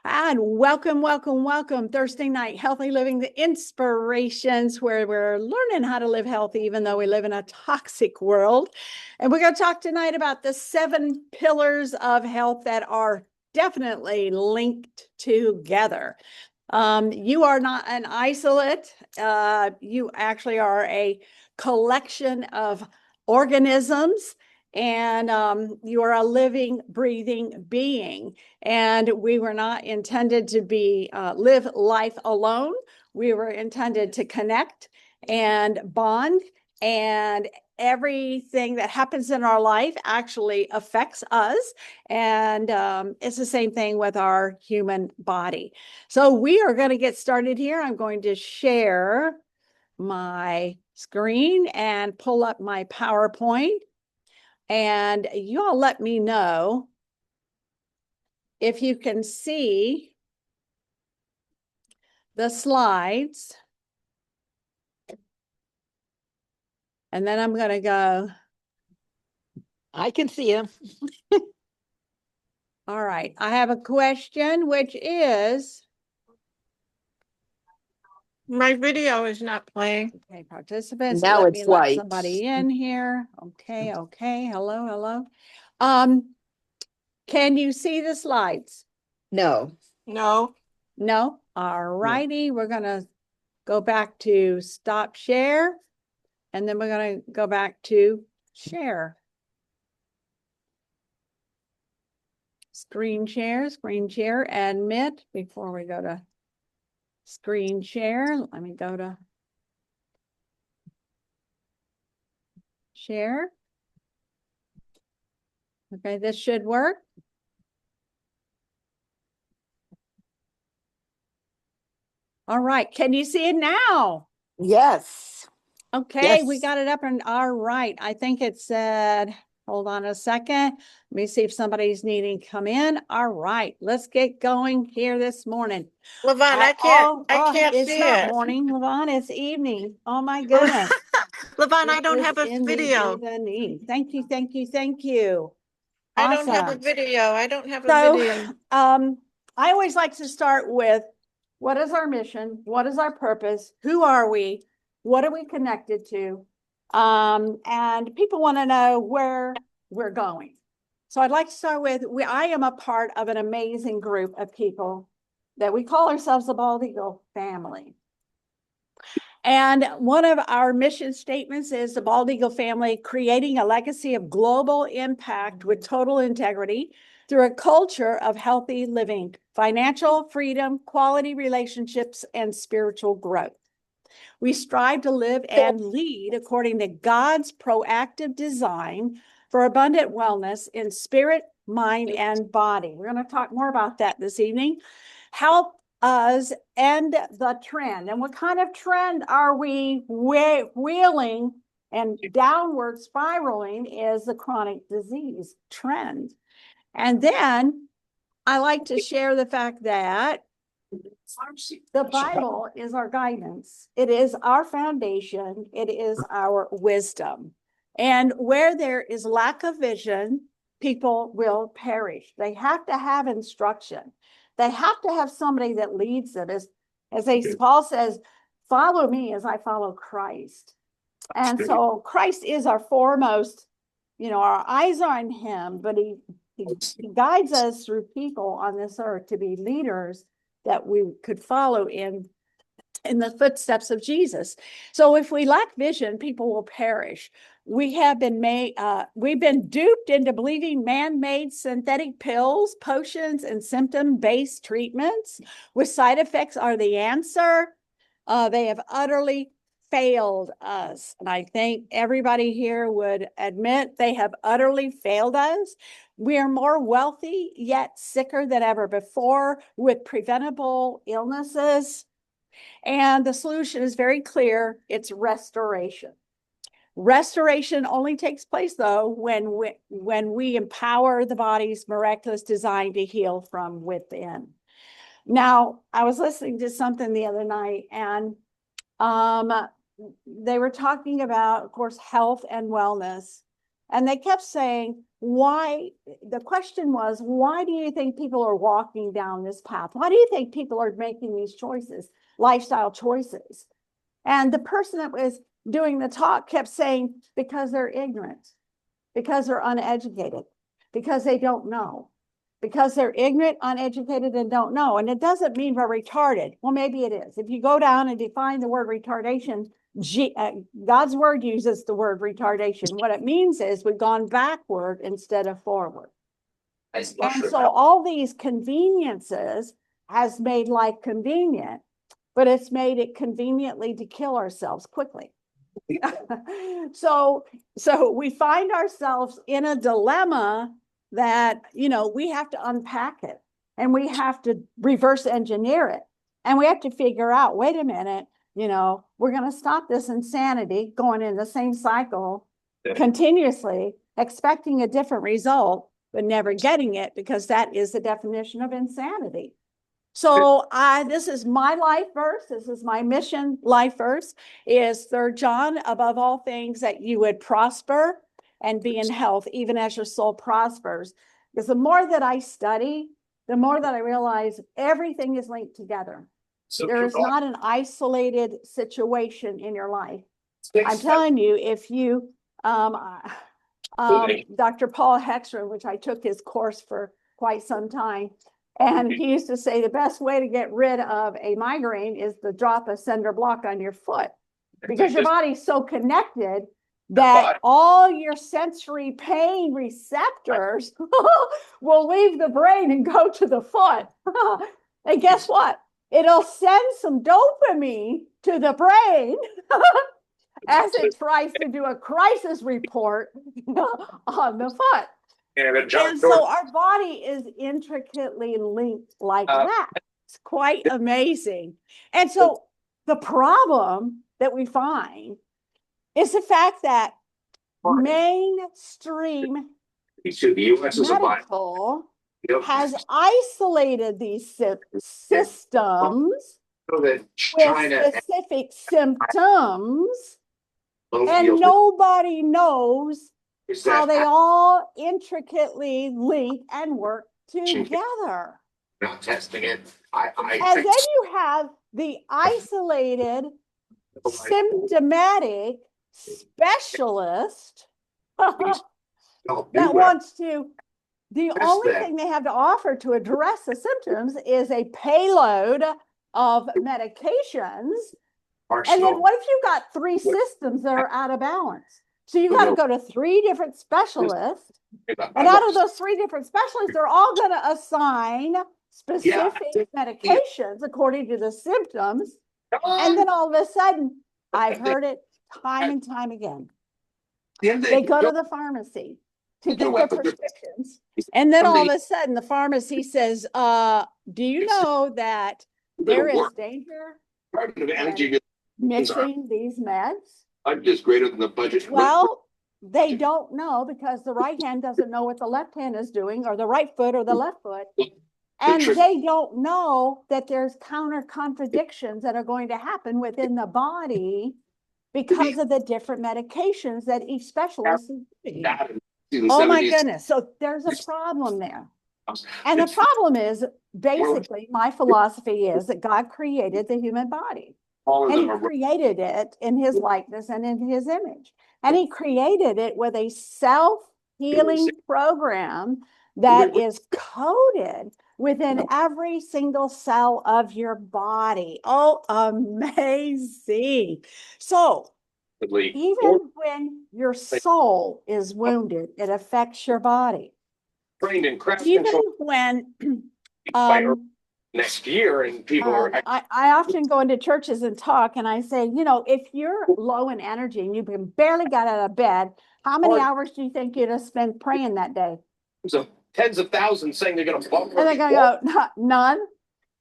And welcome. Thursday night, Healthy Living, the inspirations where we're learning how to live healthy, even though we live in a toxic world. And we're going to talk tonight about the 7 pillars of health that are definitely linked together. You are not an isolate. You actually are a collection of organisms, and you are a living, breathing being. And we were not intended to be live life alone. We were intended to connect and bond, and everything that happens in our life actually affects us. And it's the same thing with our human body. So we are going to get started here. I'm going to share my screen and pull up my PowerPoint. And you all let me know if you can see the slides. And then I'm going to go. I can see him. All right. I have a question, which is. My video is not playing. Okay, participants. Now let it's me white. let somebody in here. Okay. Hello. Can you see the slides? No. No. No? All righty. We're going to go back to stop share. And then we're going to go back to share. Screen share, admit before we go to screen share. Let me go to share. Okay, this should work. All right, can you see it now? Yes. Okay, Yes. we got it up and all right. I think it said, hold on a second. Let me see if somebody's needing to come in. All right, let's get going here this morning. Levon, I can't it's see not it. morning, Levon, it's evening. Oh my goodness. Levon, I don't have a video. Thank you. I don't have a Awesome. video. I don't have a video. I always like to start with, what is our mission? What is our purpose? Who are we? What are we connected to? And people want to know where we're going. So I'd like to start with, I am a part of an amazing group of people that we call ourselves the Bald Eagle family. And one of our mission statements is the Bald Eagle family creating a legacy of global impact with total integrity through a culture of healthy living, financial freedom, quality relationships, and spiritual growth. We strive to live and lead according to God's proactive design for abundant wellness in spirit, mind, and body. We're going to talk more about that this evening. Help us end the trend. And what kind of trend are we wheeling and downward spiraling is the chronic disease trend. And then I like to share the fact that the Bible is our guidance. It is our foundation. It is our wisdom. And where there is lack of vision, people will perish. They have to have instruction. They have to have somebody that leads them. Paul says, follow me as I follow Christ. And so Christ is our foremost, our eyes are on him, but he guides us through people on this earth to be leaders that we could follow in the footsteps of Jesus. So if we lack vision, people will perish. We've been duped into believing man-made synthetic pills, potions, and symptom-based treatments with side effects are the answer. They have utterly failed us. And I think everybody here would admit they have utterly failed us. We are more wealthy, yet sicker than ever before with preventable illnesses. And the solution is very clear. It's restoration. Restoration only takes place, though, when we empower the body's miraculous design to heal from within. Now, I was listening to something the other night, and they were talking about, of course, health and wellness. And they kept saying, why? The question was, why do you think people are walking down this path? Why do you think people are making these choices, lifestyle choices? And the person that was doing the talk kept saying, because they're ignorant, because they're uneducated, because they don't know, because they're ignorant, uneducated, and don't know. And it doesn't mean they're retarded. Well, maybe it is. If you go down and define the word retardation, God's word uses the word retardation. What it means is we've gone backward instead of forward. And so all these conveniences has made life convenient, but it's made it conveniently to kill ourselves quickly. So we find ourselves in a dilemma that, you know, we have to unpack it and we have to reverse engineer it. And we have to figure out, wait a minute, you know, we're going to stop this insanity going in the same cycle continuously, expecting a different result, but never getting it, because that is the definition of insanity. So this is my life verse. This is my mission life verse is 3 John, above all things that you would prosper and be in health, even as your soul prospers. Because the more that I study, the more that I realize everything is linked together. So there is not an isolated situation in your life. I'm telling you, if you, Dr. Paul Hexer, which I took his course for quite some time, and he used to say the best way to get rid of a migraine is to drop a cinder block on your foot, because your body's so connected that all your sensory pain receptors will leave the brain and go to the foot. And guess what? It'll send some dopamine to the brain as it tries to do a crisis report on the foot. And so our body is intricately linked like that. It's quite amazing. And so the problem that we find is the fact that mainstream medical has isolated these systems with specific symptoms, and nobody knows how they all intricately link and work together. Not testing it. And then you have the isolated symptomatic specialist that wants to, the only thing they have to offer to address the symptoms is a payload of medications. And then what if you've got 3 systems that are out of balance? So you got to go to 3 different specialists. And out of those 3 different specialists, they're all going to assign specific medications according to the symptoms. And then all of a sudden, I've heard it time and time again. They go to the pharmacy to get their prescriptions. And then all of a sudden, the pharmacy says, do you know that there is danger in mixing these meds? I'm just greater than the budget. Well, they don't know, because the right hand doesn't know what the left hand is doing, or the right foot or the left foot. And they don't know that there's counter contradictions that are going to happen within the body because of the different medications that each specialist is doing. Oh my goodness. So there's a problem there. And the problem is, basically, my philosophy is that God created the human body. And he created it in his likeness and in his image. And he created it with a self-healing program that is coded within every single cell of your body. Oh, amazing. So even when your soul is wounded, it affects your body. Even when next year, and people are. I often go into churches and talk, and I say, you know, if you're low in energy and you can barely get out of bed, how many hours do you think you'd have spent praying that day? So tens of thousands saying they're going to bump. And they're going to go, none,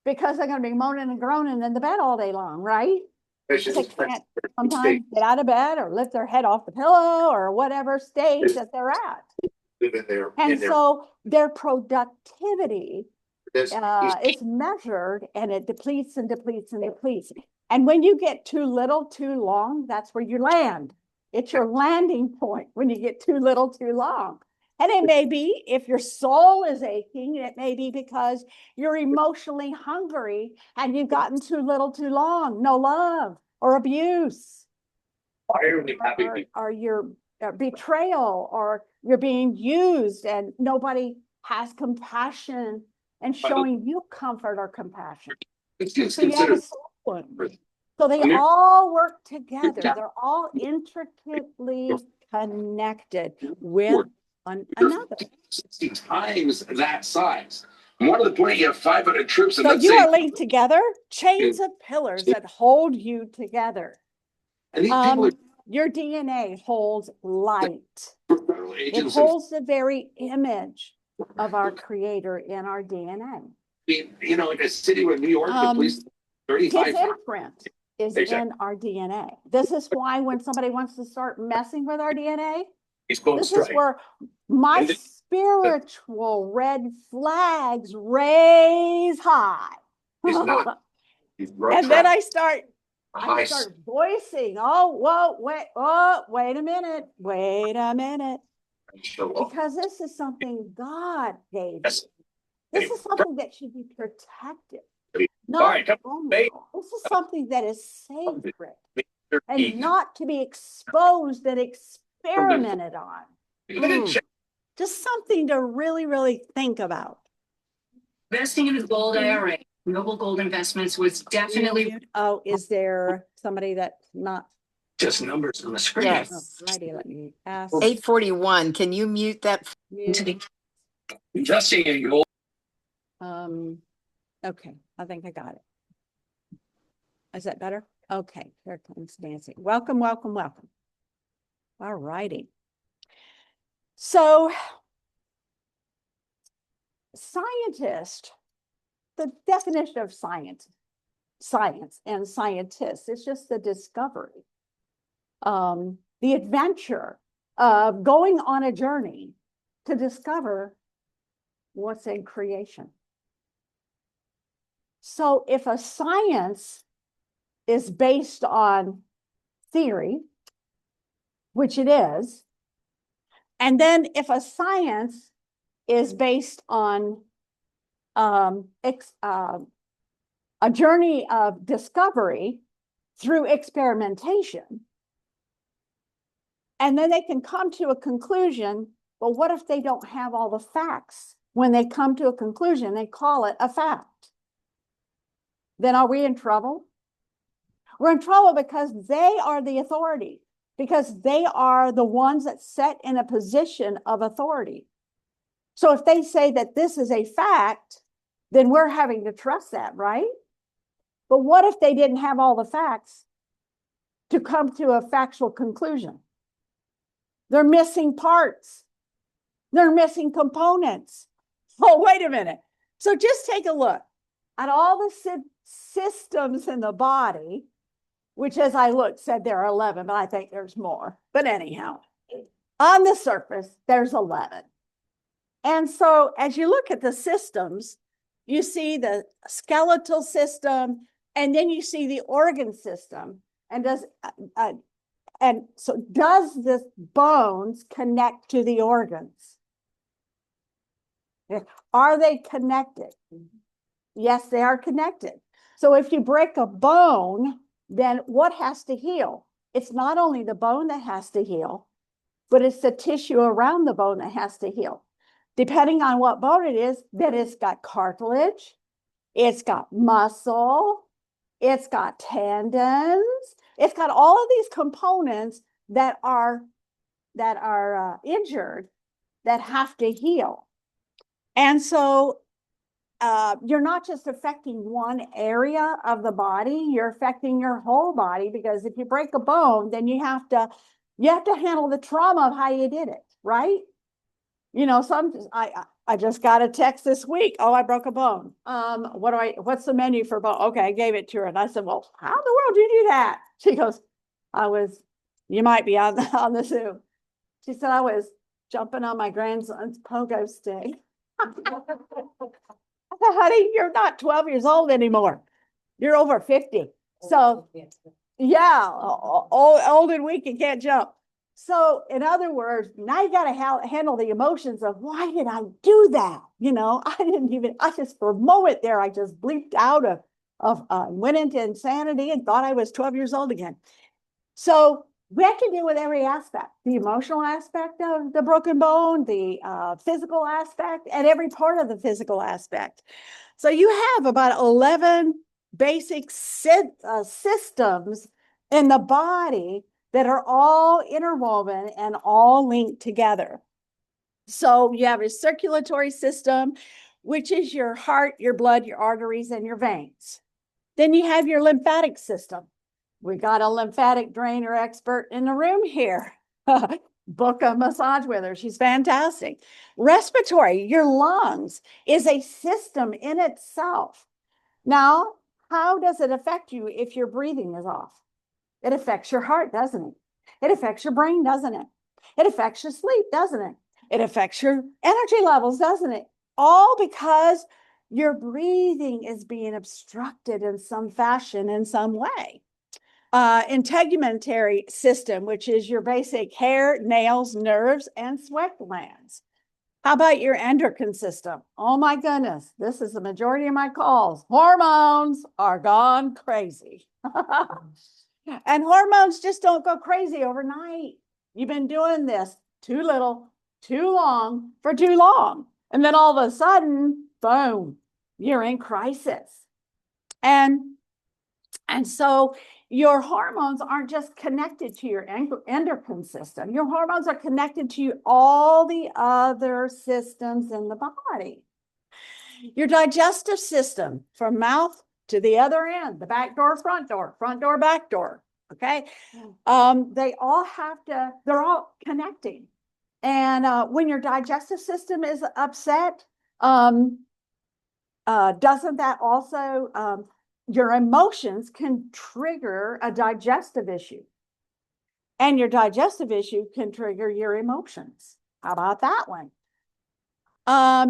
because they're going to be moaning and groaning in the bed all day long, right? They can't sometimes get out of bed or lift their head off the pillow or whatever stage that they're at. And so their productivity is measured, and it depletes and depletes and depletes. And when you get too little, too long, that's where you land. It's your landing point when you get too little, too long. And it may be if your soul is aching, it may be because you're emotionally hungry and you've gotten too little, too long. No love or abuse. Why are we having Or your betrayal, or you're being used and nobody has compassion and showing you comfort or compassion. it's just So you have a considered soul wound. So they Amer- all work together. They're all intricately connected with one another. 60 times that size. More than the point, you have 500 troops, and So let's you say, are linked together, chains of pillars that hold you together. and these people Your DNA holds light. are federal It agents and holds the very image of our creator in our DNA. you know, like a city with New York, the police His 35. imprint is Exactly. in our DNA. This is why when somebody wants to start messing with our DNA, He's going this is straight. where my And the- spiritual red flags raise high. He's not. He's And then I start high. voicing, wait a minute. Because this is something God gave Yes. you. This Anyway. is something that should be protected. All Not right, come vulnerable. This is something that is sacred and Eat. not to be exposed and experimented on. Just something to really, really think about. Investing in a gold IRA, Noble Gold Investments was definitely. Oh, is there somebody that's not? Just numbers on the screen. Yes. Alrighty, let me ask. 841. Can you mute that? Mute. Investing in gold. Okay, I think I got it. Is that better? Okay, here comes Nancy. Welcome, welcome, welcome. All righty. So, scientist, the definition of science and scientist is just the discovery, the adventure of going on a journey to discover what's in creation. So if a science is based on theory, which it is, and then if a science is based on a journey of discovery through experimentation, and then they can come to a conclusion, but what if they don't have all the facts? When they come to a conclusion, they call it a fact. Then are we in trouble? We're in trouble because they are the authority, because they are the ones that set in a position of authority. So if they say that this is a fact, then we're having to trust that, right? But what if they didn't have all the facts to come to a factual conclusion? They're missing parts. They're missing components. Oh, wait a minute. So just take a look at all the systems in the body, which as I looked said there are 11, but I think there's more. But anyhow, on the surface, there's 11. And so as you look at the systems, you see the skeletal system, and then you see the organ system. And does the bones connect to the organs? Are they connected? Yes, they are connected. So if you break a bone, then what has to heal? It's not only the bone that has to heal, but it's the tissue around the bone that has to heal. Depending on what bone it is, then it's got cartilage, it's got muscle, it's got tendons, it's got all of these components that are injured that have to heal. And so you're not just affecting one area of the body, you're affecting your whole body, because if you break a bone, then you have to handle the trauma of how you did it, right? You know, I just got a text this week. Oh, I broke a bone. What's the menu for bone? Okay, I gave it to her. And I said, well, how in the world did you do that? She goes, you might be on the Zoom. She said, I was jumping on my grandson's pogo stick. I said, honey, you're not 12 years old anymore. You're over 50. So yeah, old and weak and can't jump. So in other words, now you got to handle the emotions of why did I do that? I just for a moment there, I just bleeped out went into insanity and thought I was 12 years old again. So we have to deal with every aspect, the emotional aspect of the broken bone, the physical aspect, and every part of the physical aspect. So you have about 11 basic systems in the body that are all interwoven and all linked together. So you have a circulatory system, which is your heart, your blood, your arteries, and your veins. Then you have your lymphatic system. We got a lymphatic drainer expert in the room here. Book a massage with her. She's fantastic. Respiratory, your lungs, is a system in itself. Now, how does it affect you if your breathing is off? It affects your heart, doesn't it? It affects your brain, doesn't it? It affects your sleep, doesn't it? It affects your energy levels, doesn't it? All because your breathing is being obstructed in some fashion, in some way. Integumentary system, which is your basic hair, nails, nerves, and sweat glands. How about your endocrine system? Oh my goodness, this is the majority of my calls. Hormones are gone crazy. And hormones just don't go crazy overnight. You've been doing this too little, too long, for too long. And then all of a sudden, boom, you're in crisis. And so your hormones aren't just connected to your endocrine system. Your hormones are connected to all the other systems in the body. Your digestive system, from mouth to the other end, the back door, front door, back door. Okay. They all they're all connecting. And when your digestive system is upset, doesn't that also, your emotions can trigger a digestive issue. And your digestive issue can trigger your emotions. How about that one?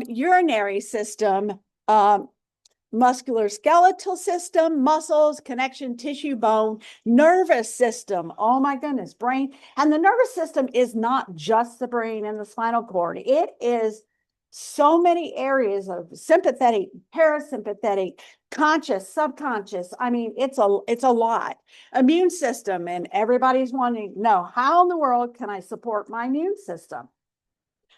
Urinary system, musculoskeletal system, muscles, connection, tissue, bone, nervous system. Oh my goodness, brain. And the nervous system is not just the brain and the spinal cord. It is so many areas of sympathetic, parasympathetic, conscious, subconscious. I mean, it's a lot. Immune system, and everybody's wanting to know, how in the world can I support my immune system?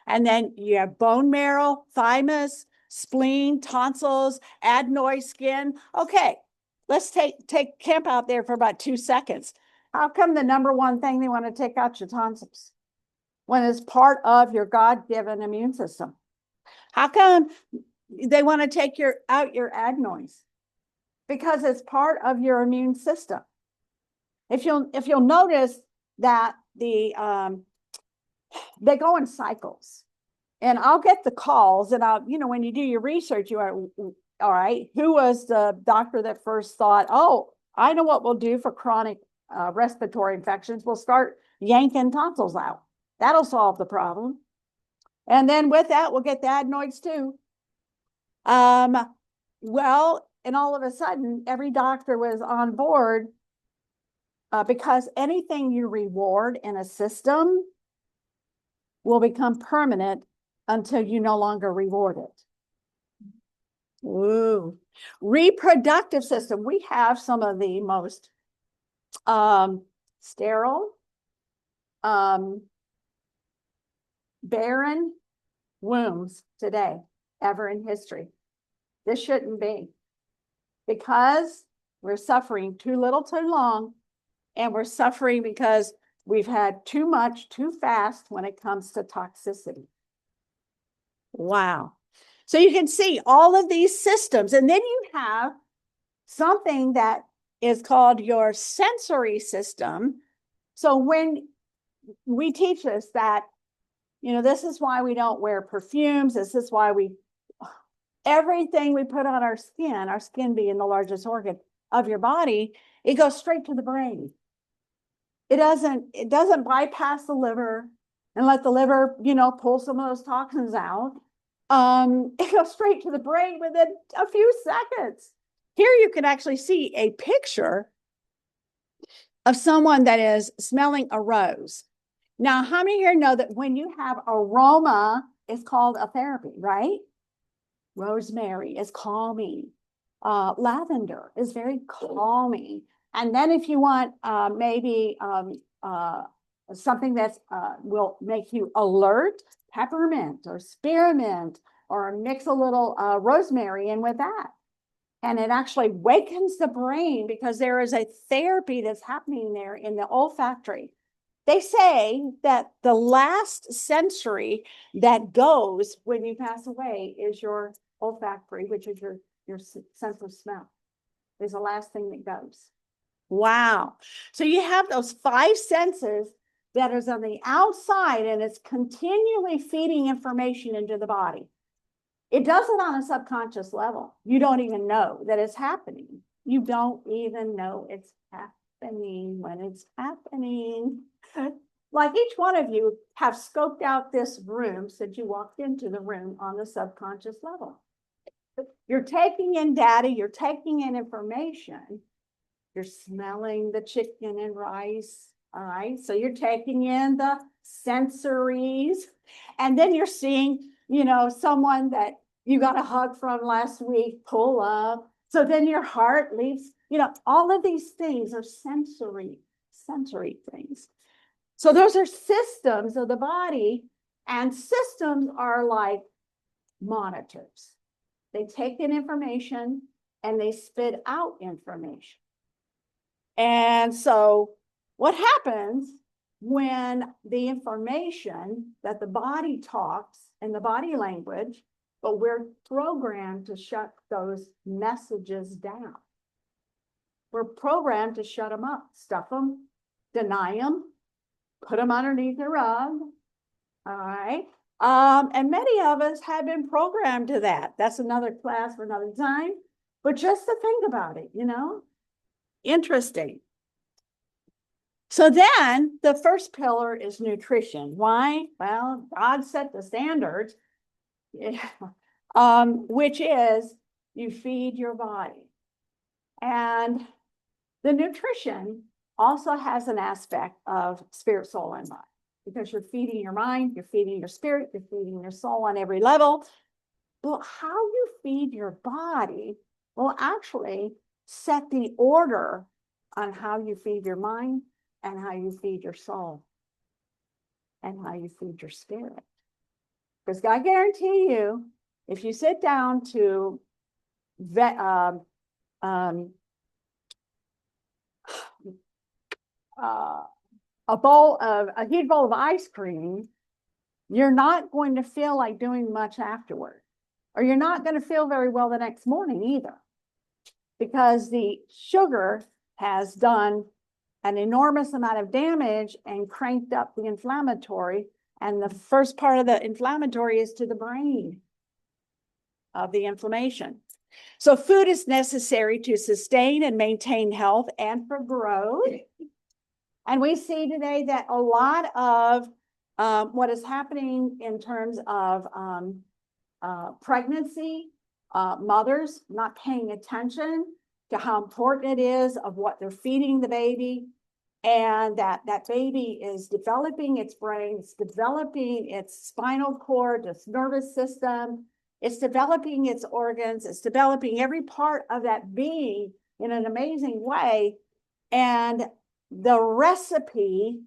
And then you have bone marrow, thymus, spleen, tonsils, adenoid skin. Okay, let's take camp out there for about 2 seconds. How come the number one thing they want to take out your tonsils when it's part of your God-given immune system? How come they want to take out your adenoids? Because it's part of your immune system. If you'll notice that they go in cycles. And I'll get the calls, and when you do your research, you are, all right, who was the doctor that first thought, oh, I know what we'll do for chronic respiratory infections. We'll start yanking tonsils out. That'll solve the problem. And then with that, we'll get the adenoids too. Well, and all of a sudden, every doctor was on board because anything you reward in a system will become permanent until you no longer reward it. Ooh. Reproductive system. We have some of the most sterile, barren wombs today ever in history. This shouldn't be, because we're suffering too little too long, and we're suffering because we've had too much too fast when it comes to toxicity. Wow. So you can see all of these systems, and then you have something that is called your sensory system. So when we teach this, that, this is why we don't wear perfumes. This is why everything we put on our skin being the largest organ of your body, it goes straight to the brain. It doesn't bypass the liver and let the liver, pull some of those toxins out. It goes straight to the brain within a few seconds. Here you can actually see a picture of someone that is smelling a rose. Now, how many here know that when you have aroma, it's called a therapy, right? Rosemary is calming. Lavender is very calming. And then if you want maybe something that's will make you alert, peppermint or spearmint, or mix a little rosemary in with that. And it actually wakens the brain because there is a therapy that's happening there in the olfactory. They say that the last sensory that goes when you pass away is your olfactory, which is your sense of smell, is the last thing that goes. Wow. So you have those 5 senses that is on the outside, and it's continually feeding information into the body. It does it on a subconscious level. You don't even know that it's happening. You don't even know it's happening when it's happening. Like each one of you have scoped out this room since you walked into the room on the subconscious level. You're taking in data, you're taking in information, you're smelling the chicken and rice, all right? So you're taking in the sensories, and then you're seeing, you know, someone that you got a hug from last week, pull up. So then your heart leaves, you know, all of these things are sensory things. So those are systems of the body, and systems are like monitors. They take in information and they spit out information. And so what happens when the information that the body talks in the body language, but we're programmed to shut those messages down. We're programmed to shut them up, stuff them, deny them, put them underneath the rug, all right? And many of us have been programmed to that. That's another class for another time. But just to think about it, you know, interesting. So then the first pillar is nutrition. Why? Well, God set the standards, which is you feed your body. And the nutrition also has an aspect of spirit, soul, and body, because you're feeding your mind, you're feeding your spirit, you're feeding your soul on every level. Well, how you feed your body will actually set the order on how you feed your mind and how you feed your soul and how you feed your spirit. Because I guarantee you, if you sit down to a huge bowl of ice cream, you're not going to feel like doing much afterward, or you're not going to feel very well the next morning either, because the sugar has done an enormous amount of damage and cranked up the inflammatory. And the first part of the inflammatory is to the brain of the inflammation. So food is necessary to sustain and maintain health and for growth. And we see today that a lot of what is happening in terms of pregnancy, mothers not paying attention to how important it is of what they're feeding the baby, and that baby is developing its brain, it's developing its spinal cord, its nervous system, it's developing its organs, it's developing every part of that being in an amazing way. And the recipe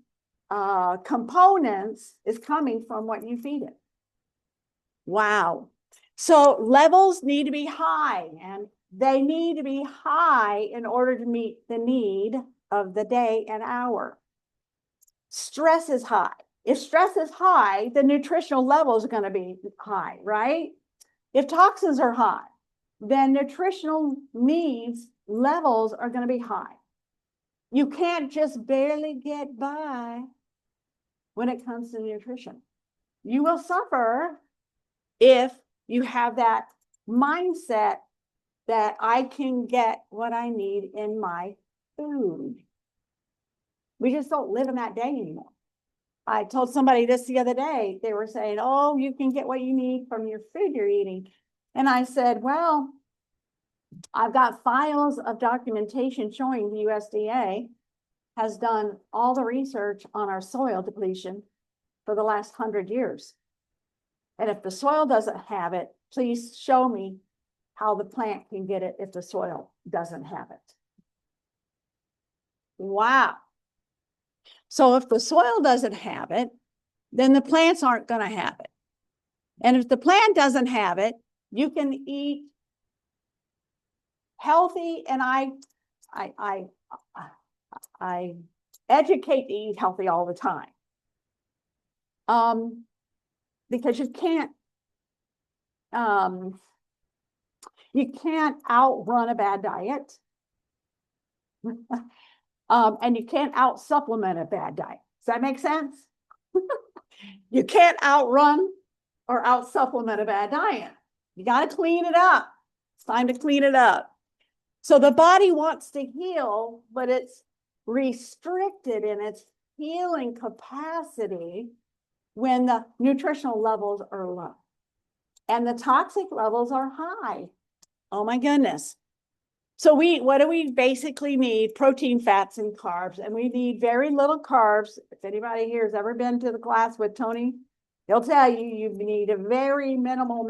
components is coming from what you feed it. Wow. So levels need to be high, and they need to be high in order to meet the need of the day and hour. Stress is high. If stress is high, the nutritional levels are going to be high, right? If toxins are high, then nutritional needs levels are going to be high. You can't just barely get by when it comes to nutrition. You will suffer if you have that mindset that I can get what I need in my food. We just don't live in that day anymore. I told somebody this the other day. They were saying, oh, you can get what you need from your food you're eating. And I said, well, I've got files of documentation showing the USDA has done all the research on our soil depletion for the last 100 years. And if the soil doesn't have it, please show me how the plant can get it if the soil doesn't have it. Wow. So if the soil doesn't have it, then the plants aren't going to have it. And if the plant doesn't have it, you can eat healthy, and I educate to eat healthy all the time. Because you can't outrun a bad diet. And you can't out supplement a bad diet. Does that make sense? You can't outrun or out supplement a bad diet. You got to clean it up. It's time to clean it up. So the body wants to heal, but it's restricted in its healing capacity when the nutritional levels are low and the toxic levels are high. Oh my goodness. So what do we basically need? Protein, fats, and carbs. And we need very little carbs. If anybody here has ever been to the class with Tony, he'll tell you you need a very minimal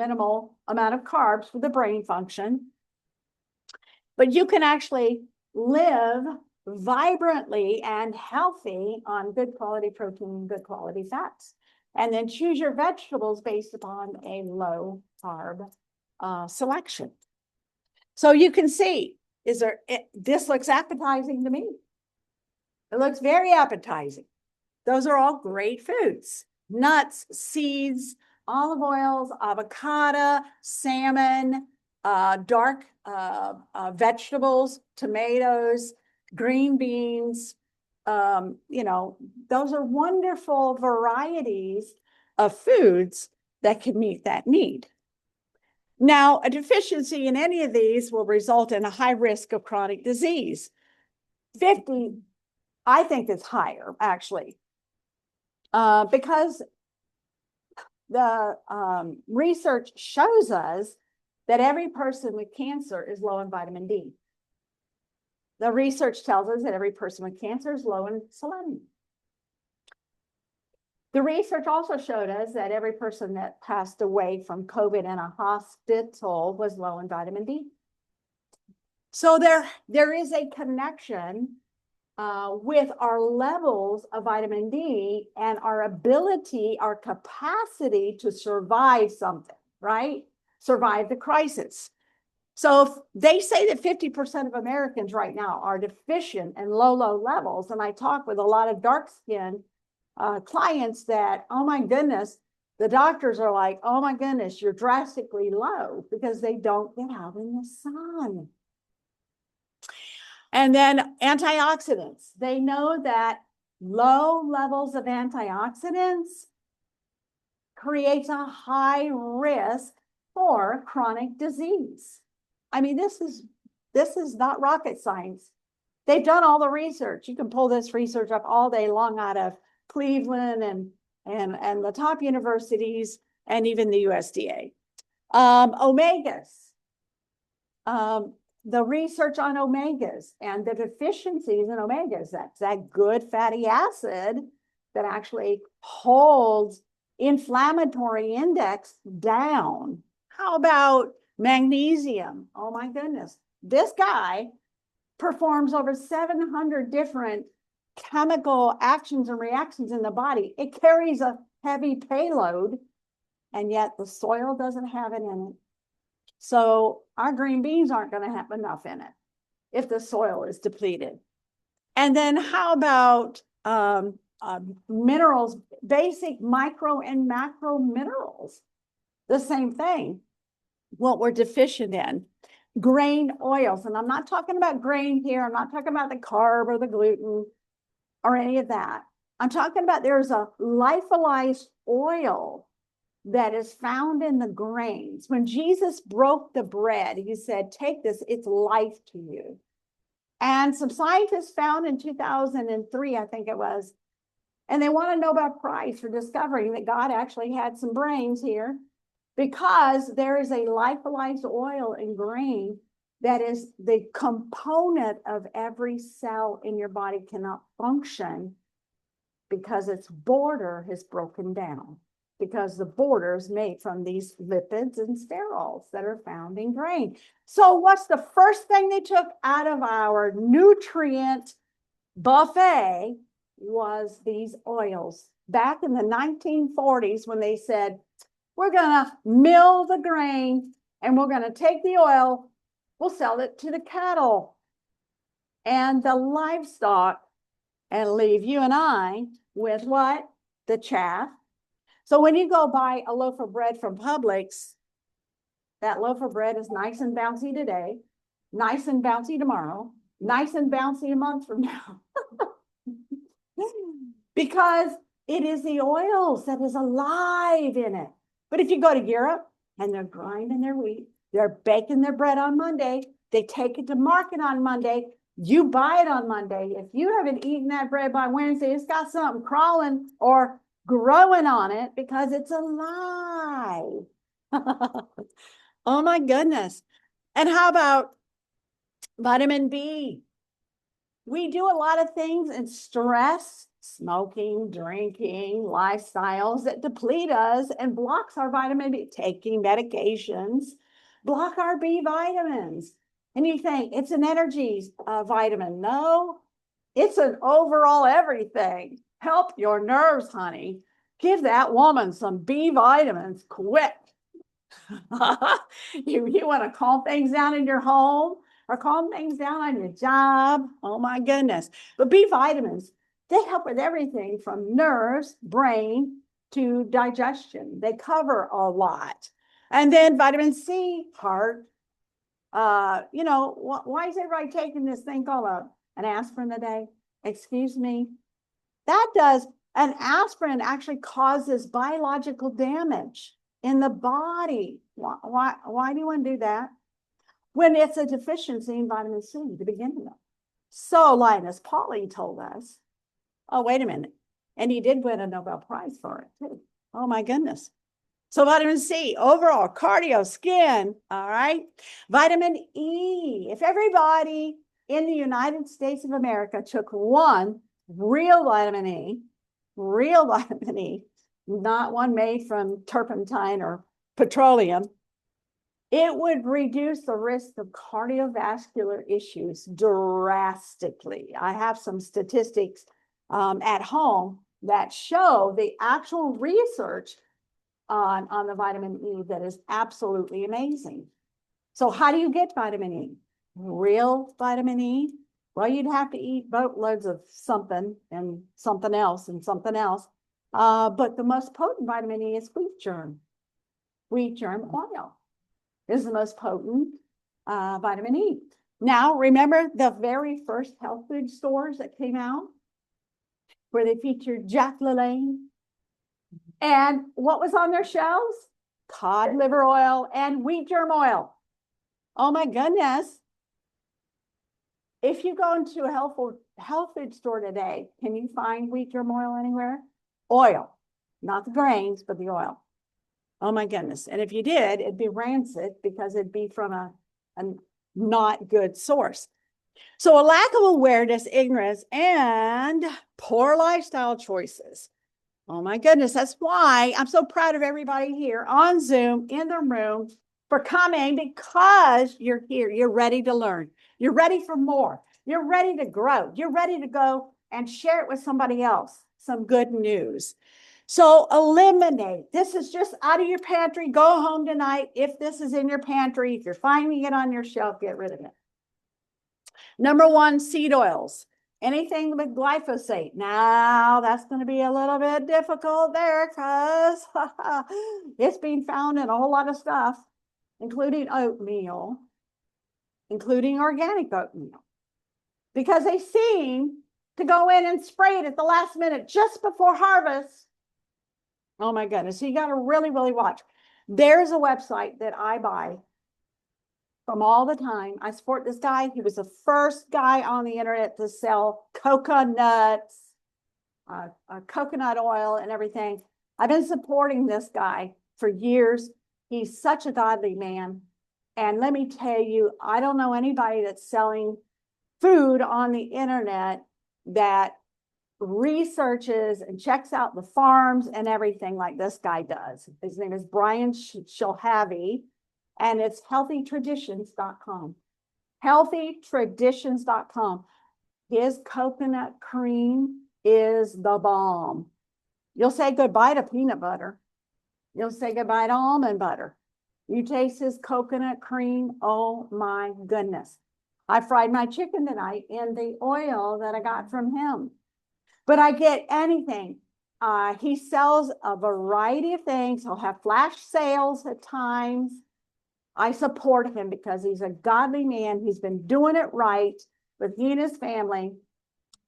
amount of carbs for the brain function. But you can actually live vibrantly and healthy on good quality protein and good quality fats. And then choose your vegetables based upon a low carb selection. So you can see, this looks appetizing to me. It looks very appetizing. Those are all great foods. Nuts, seeds, olive oils, avocado, salmon, dark vegetables, tomatoes, green beans. Those are wonderful varieties of foods that can meet that need. Now, a deficiency in any of these will result in a high risk of chronic disease. 50, I think, is higher, actually, because the research shows us that every person with cancer is low in vitamin D. The research tells us that every person with cancer is low in selenium. The research also showed us that every person that passed away from COVID in a hospital was low in vitamin D. So there is a connection with our levels of vitamin D and our ability, our capacity to survive something, right? Survive the crisis. So if they say that 50% of Americans right now are deficient in low levels, and I talk with a lot of dark-skinned clients that, oh my goodness, the doctors are like, oh my goodness, you're drastically low because they don't get out in the sun. And then antioxidants. They know that low levels of antioxidants creates a high risk for chronic disease. I mean, this is not rocket science. They've done all the research. You can pull this research up all day long out of Cleveland and the top universities and even the USDA. Omegas. The research on omegas and the deficiencies in omegas, that's that good fatty acid that actually holds inflammatory index down. How about magnesium? Oh my goodness. This guy performs over 700 different chemical actions and reactions in the body. It carries a heavy payload, and yet the soil doesn't have it in it. So our green beans aren't going to have enough in it if the soil is depleted. And then how about minerals, basic micro and macro minerals? The same thing, what we're deficient in. Grain oils, and I'm not talking about grain here. I'm not talking about the carb or the gluten or any of that. I'm talking about there's a lyophilized oil that is found in the grains. When Jesus broke the bread, he said, take this, it's life to you. And some scientists found in 2003, I think it was, and they won a Nobel Prize for discovering that God actually had some brains here, because there is a lyophilized oil in grain that is the component of every cell in your body cannot function because its border has broken down, because the border is made from these lipids and sterols that are found in grain. So what's the first thing they took out of our nutrient buffet was these oils. Back in the 1940s, when they said, we're gonna mill the grain and we're gonna take the oil, we'll sell it to the cattle and the livestock and leave you and I with what? The chaff. So when you go buy a loaf of bread from Publix, that loaf of bread is nice and bouncy today, nice and bouncy tomorrow, nice and bouncy a month from now. Because it is the oils that is alive in it. But if you go to Europe and they're grinding their wheat, they're baking their bread on Monday, they take it to market on Monday, you buy it on Monday. If you haven't eaten that bread by Wednesday, it's got something crawling or growing on it because it's alive. Oh my goodness. And how about vitamin B? We do a lot of things in stress, smoking, drinking, lifestyles that deplete us and blocks our vitamin B. Taking medications block our B vitamins. And you think it's an energy vitamin. No, it's an overall everything. Help your nerves, honey. Give that woman some B vitamins quick. You want to calm things down in your home or calm things down on your job. Oh my goodness. But B vitamins, they help with everything from nerves, brain to digestion. They cover a lot. And then vitamin C, heart. You know, why is everybody taking this thing called an aspirin a day? Excuse me. That does, an aspirin actually causes biological damage in the body. Why do you want to do that? When it's a deficiency in vitamin C to begin with. So Linus Pauling told us, oh, wait a minute. And he did win a Nobel Prize for it too. Oh my goodness. So vitamin C, overall, cardio, skin, all right? Vitamin E. If everybody in the United States of America took one real vitamin E, not one made from turpentine or petroleum, it would reduce the risk of cardiovascular issues drastically. I have some statistics at home that show the actual research on the vitamin E that is absolutely amazing. So how do you get vitamin E? Real vitamin E? Well, you'd have to eat boatloads of something and something else and something else. But the most potent vitamin E is wheat germ. Wheat germ oil is the most potent vitamin E. Now, remember the very first health food stores that came out where they featured Jack LaLanne? And what was on their shelves? Cod liver oil and wheat germ oil. Oh my goodness. If you go into a health food store today, can you find wheat germ oil anywhere? Oil, not the grains, but the oil. Oh my goodness. And if you did, it'd be rancid because it'd be from a not good source. So a lack of awareness, ignorance, and poor lifestyle choices. Oh my goodness. That's why I'm so proud of everybody here on Zoom in the room for coming, because you're here. You're ready to learn. You're ready for more. You're ready to grow. You're ready to go and share it with somebody else. Some good news. So eliminate. This is just out of your pantry. Go home tonight. If this is in your pantry, if you're finding it on your shelf, get rid of it. Number one, seed oils. Anything with glyphosate. Now, that's going to be a little bit difficult there because it's being found in a whole lot of stuff, including oatmeal, including organic oatmeal, because they seem to go in and spray it at the last minute just before harvest. Oh my goodness. So you got to really, really watch. There's a website that I buy from all the time. I support this guy. He was the first guy on the internet to sell coconuts, coconut oil and everything. I've been supporting this guy for years. He's such a godly man. And let me tell you, I don't know anybody that's selling food on the internet that researches and checks out the farms and everything like this guy does. His name is Brian Shilhavy, and it's healthytraditions.com. Healthytraditions.com. His coconut cream is the bomb. You'll say goodbye to peanut butter. You'll say goodbye to almond butter. You taste his coconut cream, oh my goodness. I fried my chicken tonight in the oil that I got from him. But I get anything. He sells a variety of things. He'll have flash sales at times. I support him because he's a godly man. He's been doing it right with he and his family.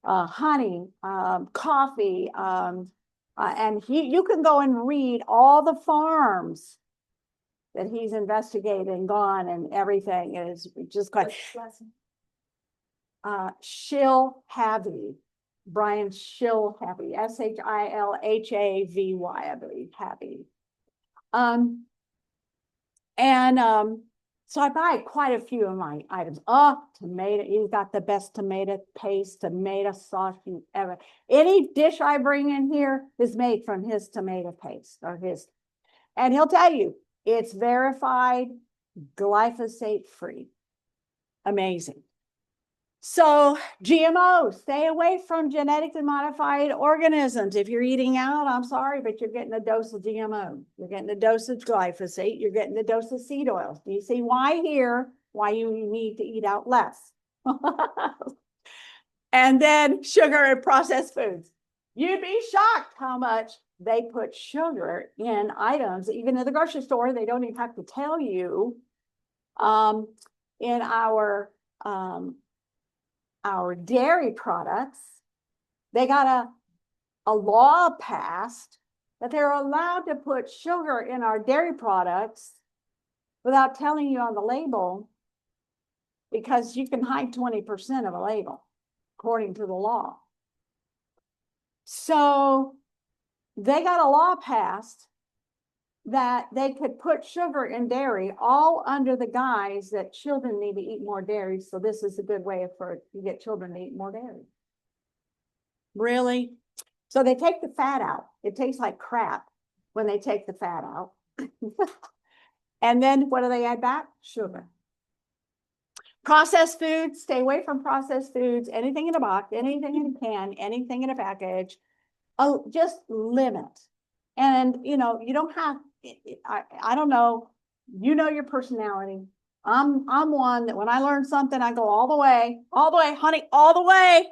Honey, coffee, and you can go and read all the farms that he's investigated and gone, and everything is just quite. Shilhavy, Brian Shilhavy, Shilhavy, I believe, happy. So I buy quite a few of my items. Oh, tomato, he's got the best tomato paste, tomato sauce you ever. Any dish I bring in here is made from his tomato paste or his, and he'll tell you it's verified, glyphosate free. Amazing. So GMOs, stay away from genetically modified organisms. If you're eating out, I'm sorry, but you're getting a dose of GMO. You're getting a dose of glyphosate. You're getting a dose of seed oils. Do you see why here? Why you need to eat out less. And then sugar and processed foods. You'd be shocked how much they put sugar in items. Even in the grocery store, they don't even have to tell you. In our dairy products, they got a law passed that they're allowed to put sugar in our dairy products without telling you on the label, because you can hide 20% of a label according to the law. So they got a law passed that they could put sugar in dairy, all under the guise that children need to eat more dairy. So this is a good way for you get children to eat more dairy. Really? So they take the fat out. It tastes like crap when they take the fat out. And then what do they add back? Sugar. Processed foods, stay away from processed foods, anything in a box, anything in a can, anything in a package. Oh, just limit. And you know, you don't have, I don't know, you know your personality. I'm one that when I learn something, I go all the way, honey, all the way.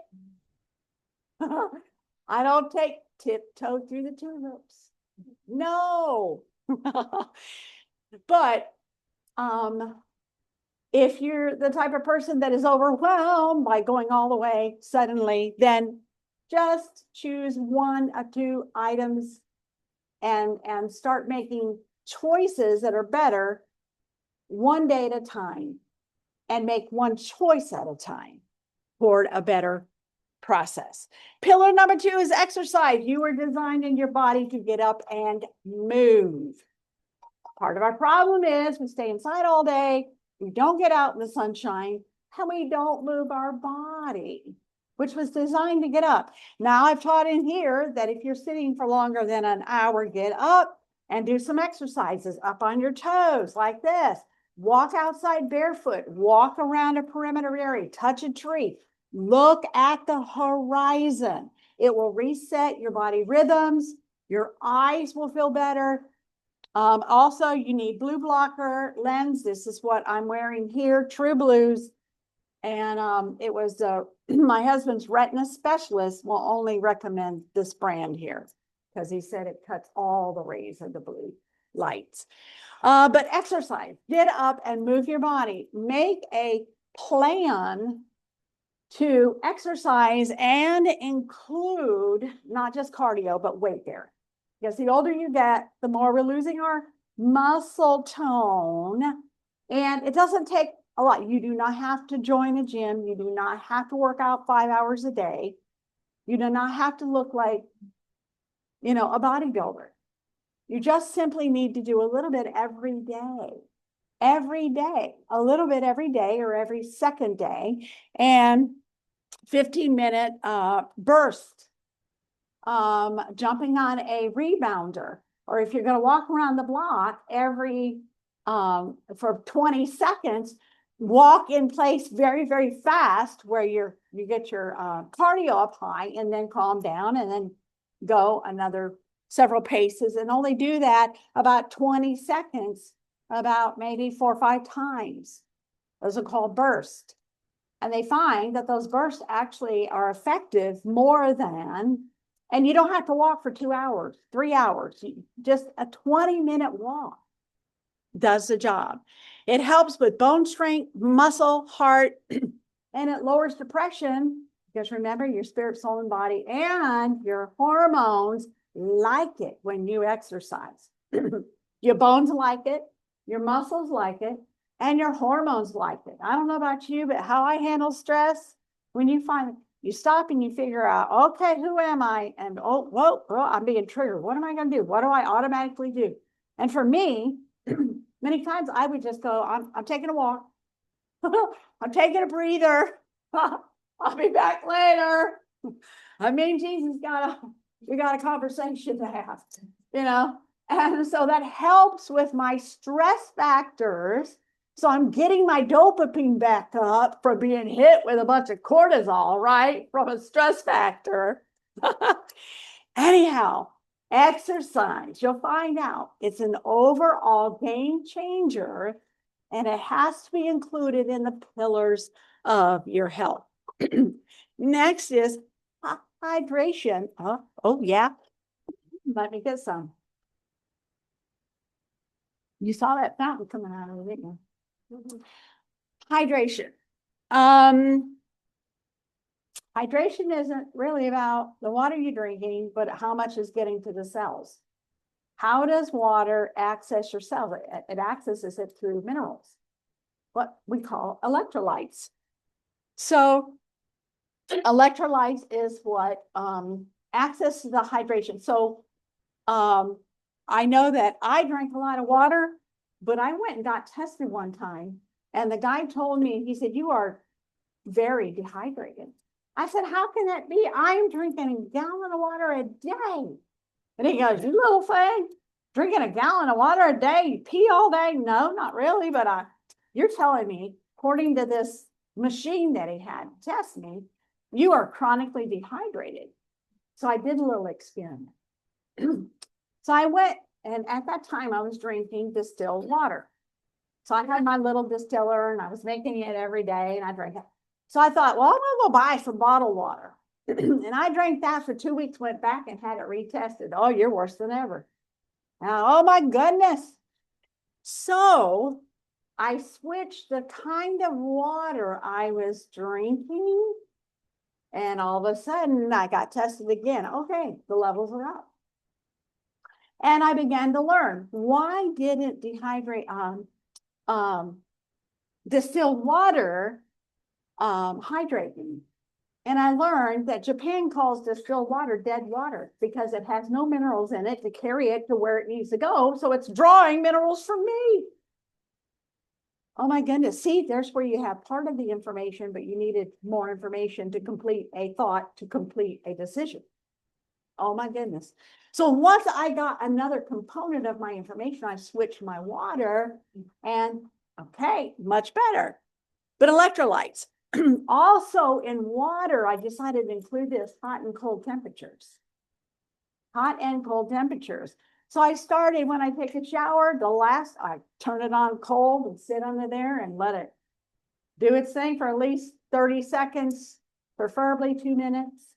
I don't take tiptoe through the tulips. No. But if you're the type of person that is overwhelmed by going all the way suddenly, then just choose one or two items and start making choices that are better one day at a time, and make one choice at a time toward a better process. Pillar number 2 is exercise. You were designed in your body to get up and move. Part of our problem is we stay inside all day, we don't get out in the sunshine, and we don't move our body, which was designed to get up. Now I've taught in here that if you're sitting for longer than an hour, get up and do some exercises up on your toes like this. Walk outside barefoot, walk around a perimeter area, touch a tree, look at the horizon. It will reset your body rhythms. Your eyes will feel better. Also, you need blue blocker lens. This is what I'm wearing here, True Blues. And it was my husband's retina specialist will only recommend this brand here because he said it cuts all the rays of the blue lights. But exercise, get up and move your body. Make a plan to exercise and include not just cardio, but weight bearing. Because the older you get, the more we're losing our muscle tone. And it doesn't take a lot. You do not have to join a gym. You do not have to work out 5 hours a day. You do not have to look like, you know, a bodybuilder. You just simply need to do a little bit every day. every day, a little bit every day or every second day, and 15-minute burst, jumping on a rebounder, or if you're going to walk around the block every for 20 seconds, walk in place very, very fast where you get your cardio up high and then calm down and then go another several paces, and only do that about 20 seconds, about maybe 4 or 5 times. Those are called bursts. And they find that those bursts actually are effective more than, and you don't have to walk for 2 hours, 3 hours, just a 20-minute walk does the job. It helps with bone strength, muscle, heart, and it lowers depression, because remember, your spirit, soul, and body and your hormones like it when you exercise. Your bones like it, your muscles like it, and your hormones like it. I don't know about you, but how I handle stress, when you stop and you figure out, okay, who am I? And oh, whoa, I'm being triggered. What am I going to do? What do I automatically do? And for me, many times I would just go, I'm taking a walk. I'm taking a breather. I'll be back later. I mean, we got a conversation to have, you know? And so that helps with my stress factors. So I'm getting my dopamine back up from being hit with a bunch of cortisol, right? From a stress factor. Anyhow, exercise, you'll find out it's an overall game changer, and it has to be included in the pillars of your health. Next is hydration. Oh, yeah. Let me get some. You saw that fountain coming out of it, didn't you? Hydration. Hydration isn't really about the water you're drinking, but how much is getting to the cells. How does water access your cells? It accesses it through minerals, what we call electrolytes. So electrolytes is what accesses the hydration. So I know that I drank a lot of water, but I went and got tested one time, and the guy told me, he said, you are very dehydrated. I said, how can that be? I'm drinking a gallon of water a day. And he goes, you little thing, drinking a gallon of water a day, you pee all day? No, not really, but you're telling me, according to this machine that he had to test me, you are chronically dehydrated. So I did a little experiment. So I went, and at that time I was drinking distilled water. So I had my little distiller and I was making it every day and I drank it. So I thought, well, I'm gonna go buy some bottled water. And I drank that for 2 weeks, went back and had it retested. Oh, you're worse than ever. Now, oh my goodness. So I switched the kind of water I was drinking, and all of a sudden I got tested again. Okay, the levels are up. And I began to learn, why didn't distilled water hydrate me? And I learned that Japan calls distilled water dead water because it has no minerals in it to carry it to where it needs to go. So it's drawing minerals from me. Oh my goodness. See, there's where you have part of the information, but you needed more information to complete a thought, to complete a decision. Oh my goodness. So once I got another component of my information, I switched my water and okay, much better. But electrolytes. Also in water, I decided to include this hot and cold temperatures. Hot and cold temperatures. So I started when I take a shower, I turn it on cold and sit under there and let it do its thing for at least 30 seconds, preferably 2 minutes.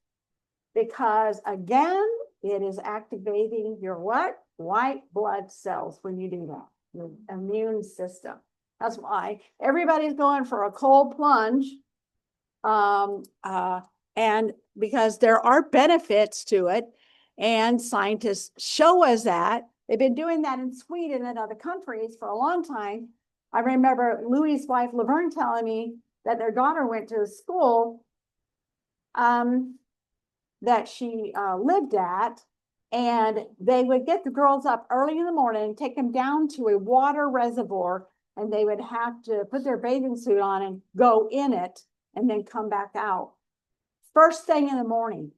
Because again, it is activating your what? White blood cells when you do that, your immune system. That's why everybody's going for a cold plunge. And because there are benefits to it, and scientists show us that. They've been doing that in Sweden and other countries for a long time. I remember Louis' wife, Laverne, telling me that their daughter went to a school that she lived at, and they would get the girls up early in the morning, take them down to a water reservoir, and they would have to put their bathing suit on and go in it and then come back out. First thing in the morning.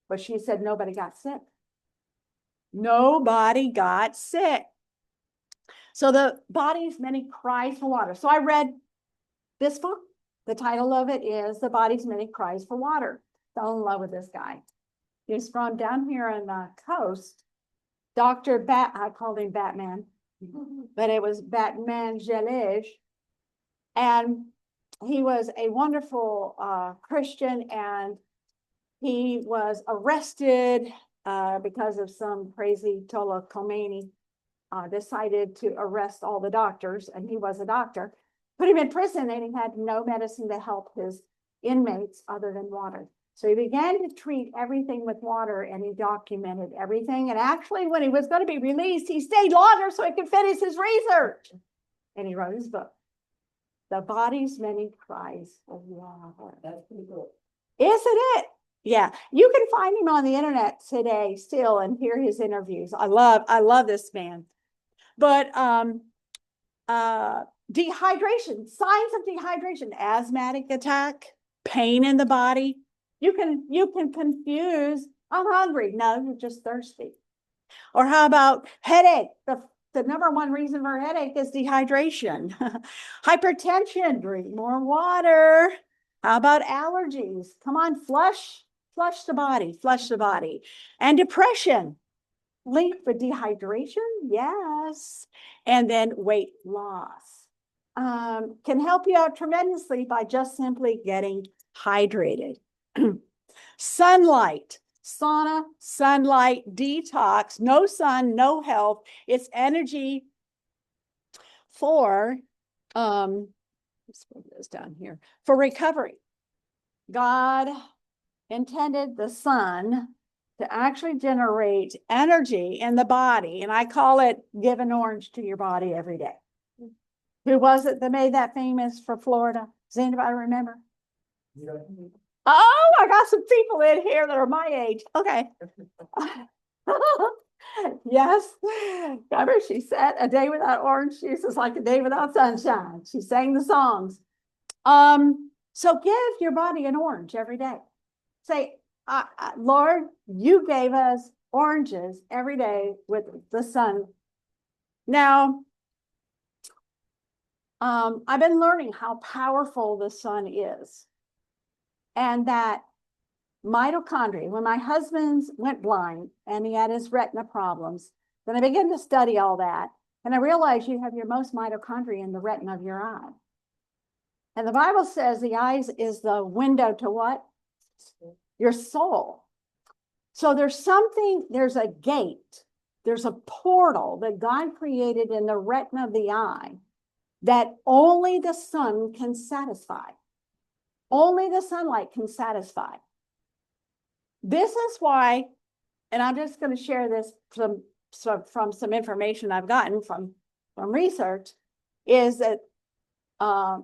But she said nobody got sick. Nobody got sick. So the body's many cries for water. So I read this book. The title of it is The Body's Many Cries for Water. Fell in love with this guy. He's from down here on the coast. I called him Batman, but it was Batman Gelege. And he was a wonderful Christian, and he was arrested because of some crazy Tola Khomeini decided to arrest all the doctors, and he was a doctor. Put him in prison, and he had no medicine to help his inmates other than water. So he began to treat everything with water, and he documented everything. And actually, when he was going to be released, he stayed longer so he could finish his research. And he wrote his book, The Body's Many Cries of Water. That's pretty cool. Isn't it? Yeah. You can find him on the internet today still and hear his interviews. I love this man. But dehydration, signs of dehydration, asthmatic attack, pain in the body. You can confuse, I'm hungry. No, you're just thirsty. Or how about headache? The number one reason for headache is dehydration. Hypertension, drink more water. How about allergies? Come on, flush the body. And depression, linked with dehydration, yes. And then weight loss. Can help you out tremendously by just simply getting hydrated. Sunlight, sauna, sunlight, detox, no sun, no health. It's energy for, let's put this down here, for recovery. God intended the sun to actually generate energy in the body. And I call it give an orange to your body every day. Who was it that made that famous for Florida? Does anybody remember? Yeah. Oh, I got some people in here that are my age. Okay. Yes. Remember, she said a day without orange juice is like a day without sunshine. She sang the songs. So give your body an orange every day. Say, Lord, you gave us oranges every day with the sun. Now, I've been learning how powerful the sun is. And that mitochondria, when my husband went blind and he had his retina problems, then I began to study all that. And I realized you have your most mitochondria in the retina of your eye. And the Bible says the eyes is the window to what? Your soul. So there's a gate, there's a portal that God created in the retina of the eye that only the sun can satisfy. Only the sunlight can satisfy. This is why, and I'm just going to share this from some information I've gotten from research, is that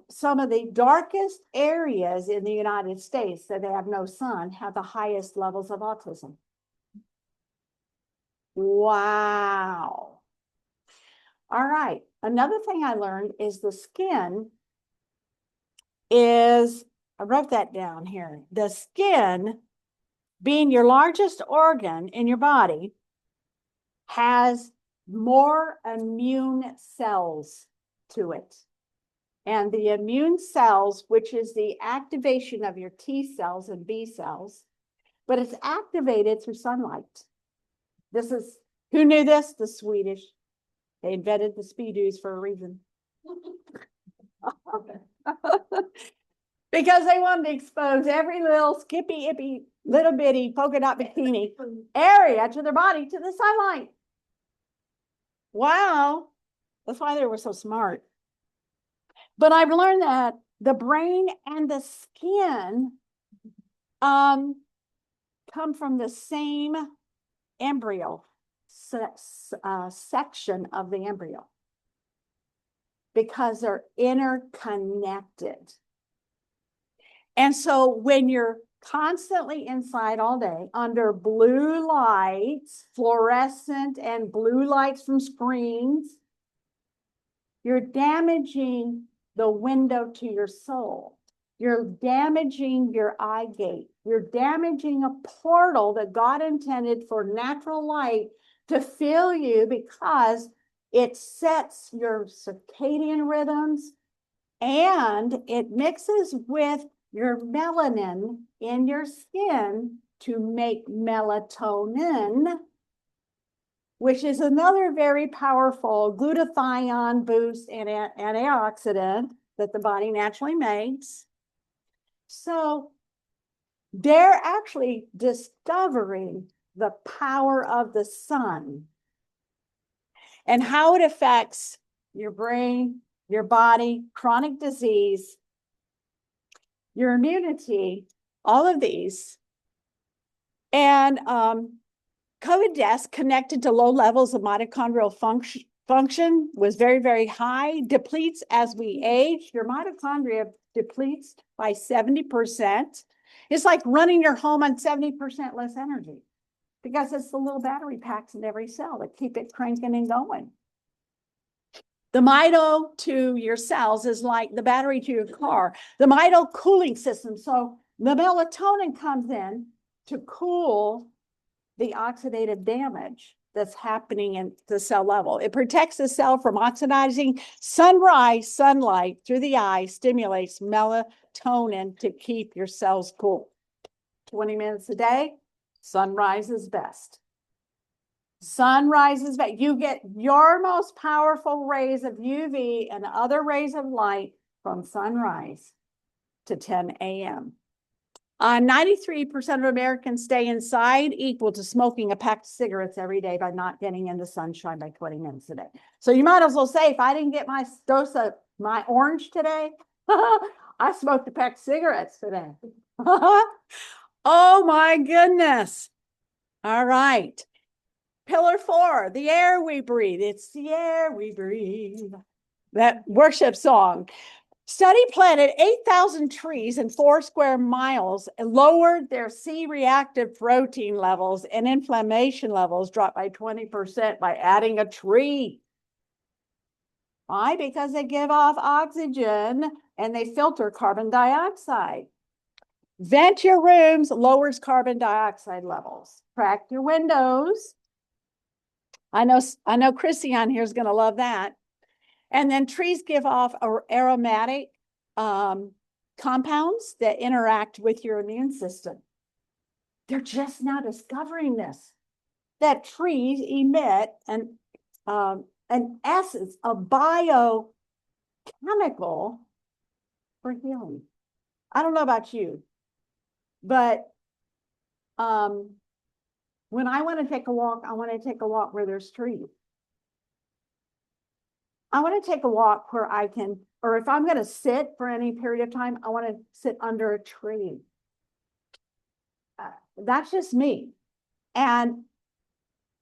some of the darkest areas in the United States that they have no sun have the highest levels of autism. Wow. All right. Another thing I learned is the skin is, I wrote that down here. The skin, being your largest organ in your body, has more immune cells to it. And the immune cells, which is the activation of your T cells and B cells, but it's activated through sunlight. This is, who knew this? The Swedish. They invented the Speedos for a reason. Because they wanted to expose every little skippy-ippy, little bitty polka dot bikini area to their body to the sunlight. Wow. That's why they were so smart. But I've learned that the brain and the skin come from the same embryo section of the embryo because they're interconnected. And so when you're constantly inside all day under blue lights, fluorescent and blue lights from screens, You're damaging the window to your soul. You're damaging your eye gate. You're damaging a portal that God intended for natural light to fill you, because it sets your circadian rhythms and it mixes with your melanin in your skin to make melatonin, which is another very powerful glutathione boost and antioxidant that the body naturally makes. So they're actually discovering the power of the sun and how it affects your brain, your body, chronic disease, your immunity, all of these. And COVID deaths connected to low levels of mitochondrial function was very, very high, depletes as we age. Your mitochondria depletes by 70%. It's like running your home on 70% less energy, because it's the little battery packs in every cell that keep it cranking and going. The mito to your cells is like the battery to your car, the mito cooling system. So the melatonin comes in to cool the oxidative damage that's happening in the cell level. It protects the cell from oxidizing. Sunlight through the eye stimulates melatonin to keep your cells cool. 20 minutes a day, sunrise is best. Sunrise is best. You get your most powerful rays of UV and other rays of light from sunrise to 10 a.m. 93% of Americans stay inside, equal to smoking a pack of cigarettes every day by not getting into sunshine by 20 minutes a day. So you might as well say, if I didn't get my dose of my orange today, I smoked a pack of cigarettes today. Oh my goodness. All right. Pillar 4, the air we breathe. It's the air we breathe. That worship song. Study planted 8,000 trees in 4 square miles and lowered their C-reactive protein levels, and inflammation levels dropped by 20% by adding a tree. Why? Because they give off oxygen and they filter carbon dioxide. Vent your rooms, lowers carbon dioxide levels. Crack your windows. I know Chrissy on here is going to love that. And then trees give off aromatic compounds that interact with your immune system. They're just now discovering this, that trees emit an essence, a biochemical for healing. I don't know about you, but when I want to take a walk, I want to take a walk where there's trees. I want to take a walk where I can, or if I'm going to sit for any period of time, I want to sit under a tree. That's just me. And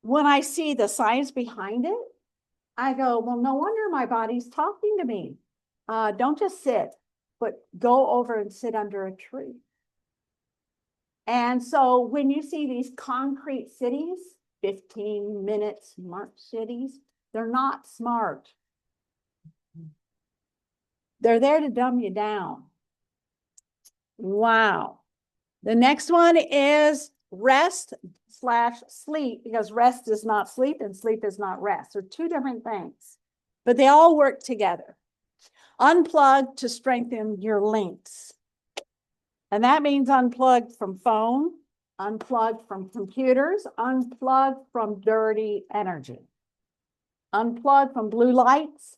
when I see the science behind it, I go, well, no wonder my body's talking to me. Don't just sit, but go over and sit under a tree. And so when you see these concrete cities, 15-minute smart cities, they're not smart. They're there to dumb you down. Wow. The next one is rest/sleep, because rest is not sleep and sleep is not rest. They're two different things, but they all work together. Unplug to strengthen your links. And that means unplugged from phone, unplugged from computers, unplugged from dirty energy, unplugged from blue lights,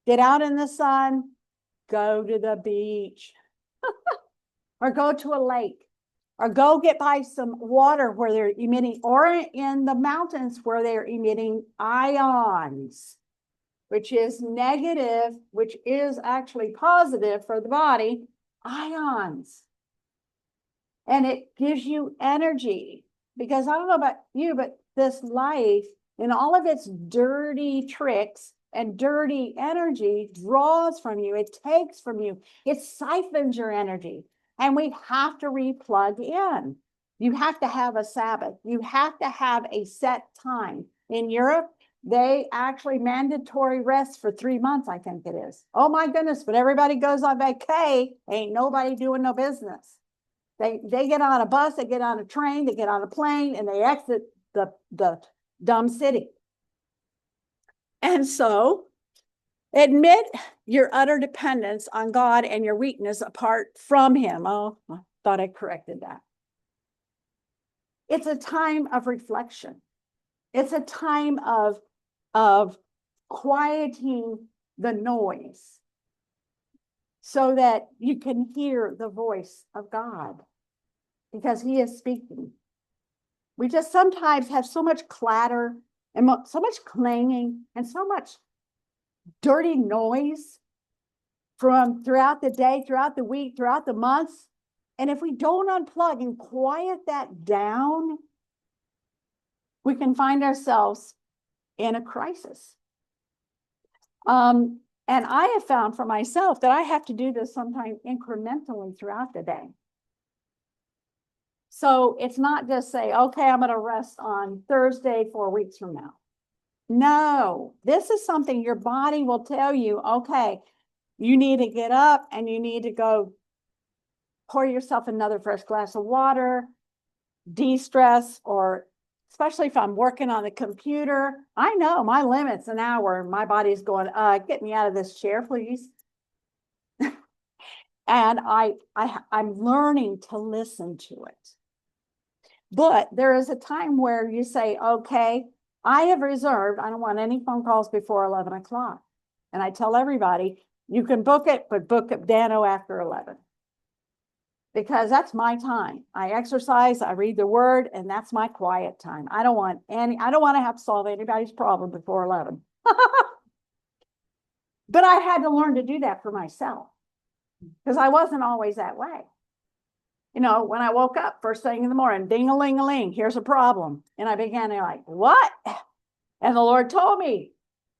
get out in the sun, go to the beach, or go to a lake, or go get by some water where they're emitting, or in the mountains where they're emitting ions, which is negative, which is actually positive for the body, ions. And it gives you energy, because I don't know about you, but this life and all of its dirty tricks and dirty energy draws from you. It takes from you. It siphons your energy. And we have to replug in. You have to have a Sabbath. You have to have a set time. In Europe, They actually mandatory rest for 3 months, I think it is. Oh my goodness, but everybody goes on vacay, ain't nobody doing no business. They get on a bus, they get on a train, they get on a plane, and they exit the dumb city. And so admit your utter dependence on God and your weakness apart from him. Oh, I thought I corrected that. It's a time of reflection. It's a time of quieting the noise so that you can hear the voice of God because he is speaking. We just sometimes have so much clatter and so much clanging and so much dirty noise from throughout the day, throughout the week, throughout the months. And if we don't unplug and quiet that down, we can find ourselves in a crisis. And I have found for myself that I have to do this sometimes incrementally throughout the day. So it's not just say, okay, I'm going to rest on Thursday 4 weeks from now. No, this is something your body will tell you, okay, you need to get up and you need to go pour yourself another fresh glass of water, de-stress, or especially if I'm working on the computer. I know my limit's an hour and my body's going, get me out of this chair, please. And I'm learning to listen to it. But there is a time where you say, okay, I have reserved, I don't want any phone calls before 11 o'clock. And I tell everybody, you can book it, but book it Dano after 11. Because that's my time. I exercise, I read the word, and that's my quiet time. I don't want to have to solve anybody's problem before 11. But I had to learn to do that for myself because I wasn't always that way. You know, when I woke up first thing in the morning, ding-a-ling-a-ling, here's a problem. And I began to like, what? And the Lord told me,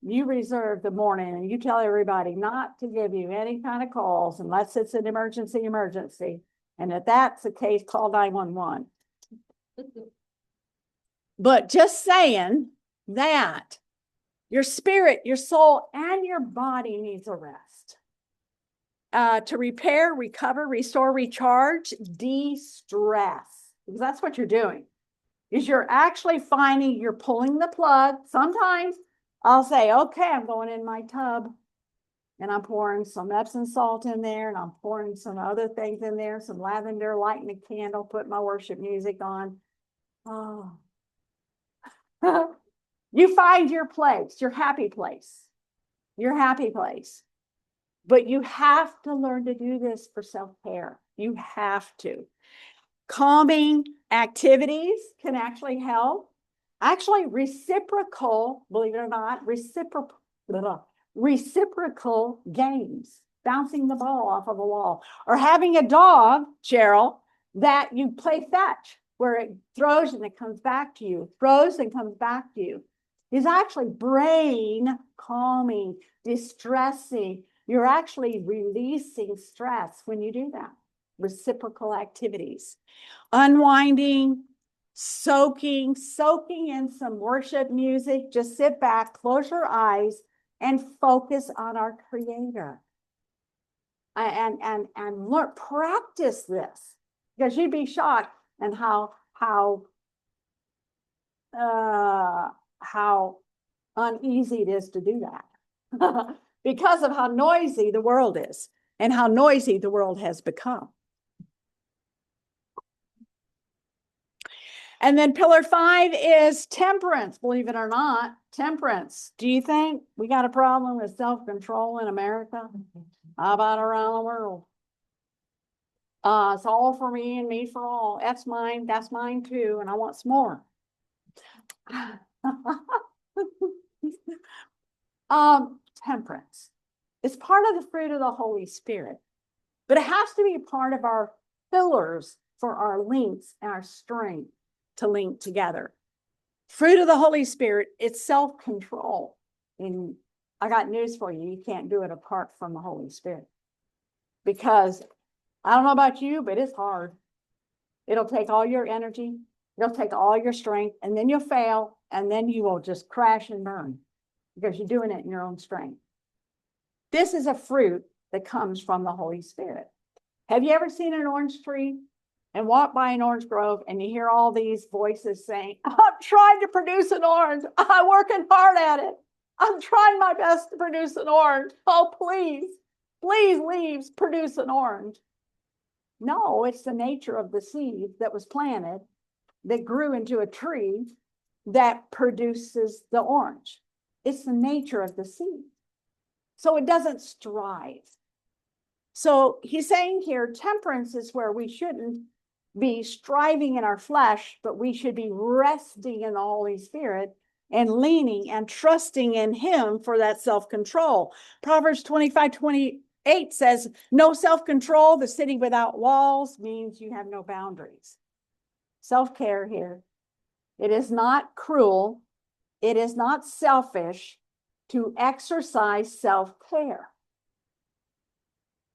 you reserve the morning and you tell everybody not to give you any kind of calls unless it's an emergency. And if that's the case, call 911. But just saying that your spirit, your soul, and your body needs a rest. To repair, recover, restore, recharge, de-stress. Because that's what you're doing. Is you're actually finding you're pulling the plug. Sometimes I'll say, okay, I'm going in my tub. And I'm pouring some Epsom salt in there, and I'm pouring some other things in there, some lavender, lighting a candle, put my worship music on. Oh. You find your place, your happy place, your happy place. But you have to learn to do this for self-care. You have to. Calming activities can actually help. Actually, reciprocal, believe it or not, reciprocal games, bouncing the ball off of a wall, or having a dog, Cheryl, that you play fetch, where it throws and it comes back to you, throws and comes back to you, is actually brain calming, distressing. You're actually releasing stress when you do that. Reciprocal activities. Unwinding, soaking in some worship music. Just sit back, close your eyes, and focus on our Creator. And learn, practice this, because you'd be shocked and how uneasy it is to do that because of how noisy the world is and how noisy the world has become. And then pillar 5 is temperance, believe it or not, temperance. Do you think we got a problem with self-control in America? How about around the world? It's all for me and me for all. That's mine too, and I want some more. Temperance. It's part of the fruit of the Holy Spirit, but it has to be part of our pillars for our links and our strength to link together. Fruit of the Holy Spirit, it's self-control. And I got news for you. You can't do it apart from the Holy Spirit. Because I don't know about you, but it's hard. It'll take all your energy. You'll take all your strength and then you'll fail and then you will just crash and burn because you're doing it in your own strength. This is a fruit that comes from the Holy Spirit. Have you ever seen an orange tree and walk by an orange grove and you hear all these voices saying, I'm trying to produce an orange. I'm working hard at it. I'm trying my best to produce an orange. Oh, please, please, leaves, produce an orange. No, it's the nature of the seed that was planted that grew into a tree that produces the orange. It's the nature of the seed. So it doesn't strive. So he's saying here, temperance is where we shouldn't be striving in our flesh, but we should be resting in the Holy Spirit and leaning and trusting in him for that self-control. Proverbs 25:28 says, no self-control, the city without walls means you have no boundaries. Self-care here. It is not cruel. It is not selfish to exercise self-care.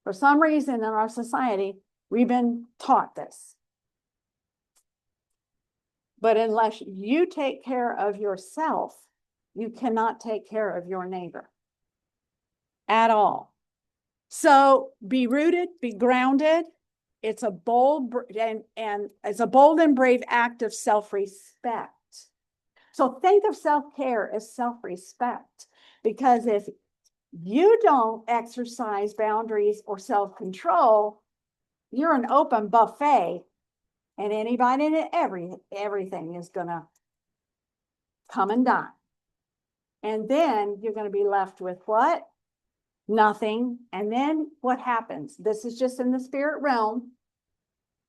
For some reason in our society, we've been taught this. But unless you take care of yourself, you cannot take care of your neighbor at all. So be rooted, be grounded. It's a bold and it's a bold and brave act of self-respect. So think of self-care as self-respect, because if you don't exercise boundaries or self-control, you're an open buffet, and anybody and everything is gonna come and dine. And then you're gonna be left with what? Nothing. And then what happens? This is just in the spirit realm.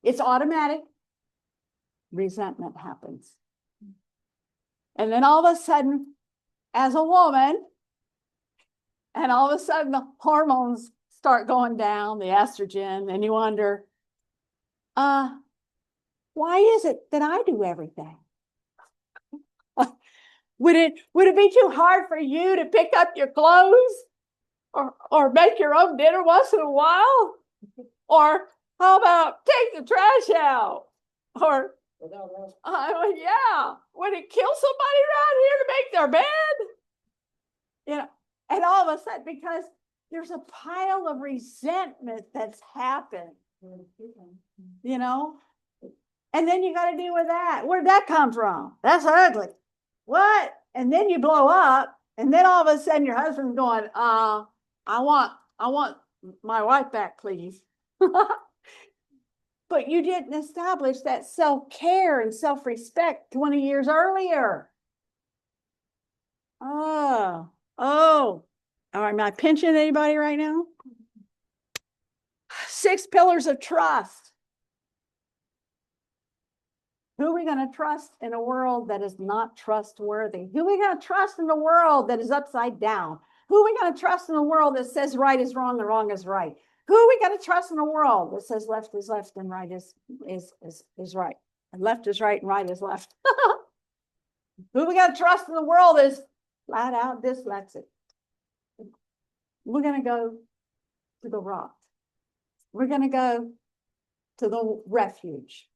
It's automatic. Resentment happens. And then all of a sudden, as a woman, and all of a sudden the hormones start going down, the estrogen, and you wonder, why is it that I do everything? Would it be too hard for you to pick up your clothes or make your own dinner once in a while? Or how about take the trash out? Or yeah, would it kill somebody around here to make their bed? You know, and all of a sudden, because there's a pile of resentment that's happened, you know, and then you got to deal with that. Where'd that come from? That's ugly. What? And then you blow up, and then all of a sudden your husband's going, I want my wife back, please. But you didn't establish that self-care and self-respect 20 years earlier. Oh, am I pinching anybody right now? 6 pillars of trust. Who are we going to trust in a world that is not trustworthy? Who are we going to trust in a world that is upside down? Who are we going to trust in a world that says right is wrong and wrong is right? Who are we going to trust in a world that says left is left and right is right? And left is right and right is left. Who are we going to trust in the world is flat out dyslexic? We're going to go to the rock. We're going to go to the refuge.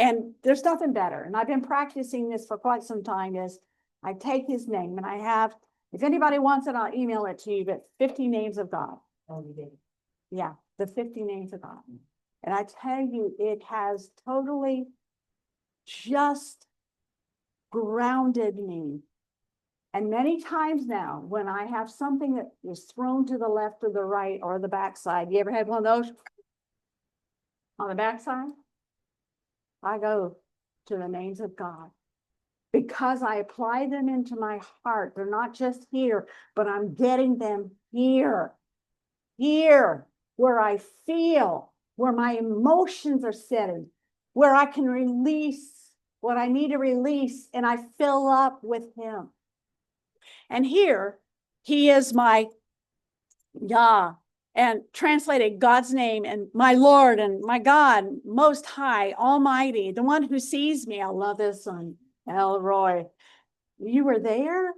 And there's nothing better. And I've been practicing this for quite some time. Is I take his name, and I have, if anybody wants it, I'll email it to you, but 50 names of God. Oh, you did? Yeah, the 50 names of God. And I tell you, it has totally just grounded me. And many times now, when I have something that is thrown to the left or the right or the backside, you ever had one of those on the backside? I go to the names of God because I apply them into my heart. They're not just here, but I'm getting them here, where I feel, where my emotions are setting, where I can release what I need to release, and I fill up with him. And here, he is my Yah, and translated God's name, and my Lord and my God, Most High, Almighty, the one who sees me. I love this one, Elroy. You were there?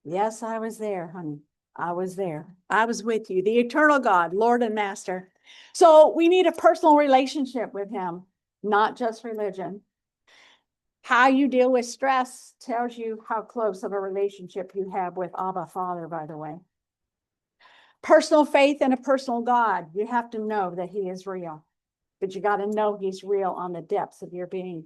Yes, I was there, honey. I was there. I was with you, the eternal God, Lord and Master. So we need a personal relationship with him, not just religion. How you deal with stress tells you how close of a relationship you have with Abba Father, by the way. Personal faith in a personal God. You have to know that he is real, but you got to know he's real on the depths of your being.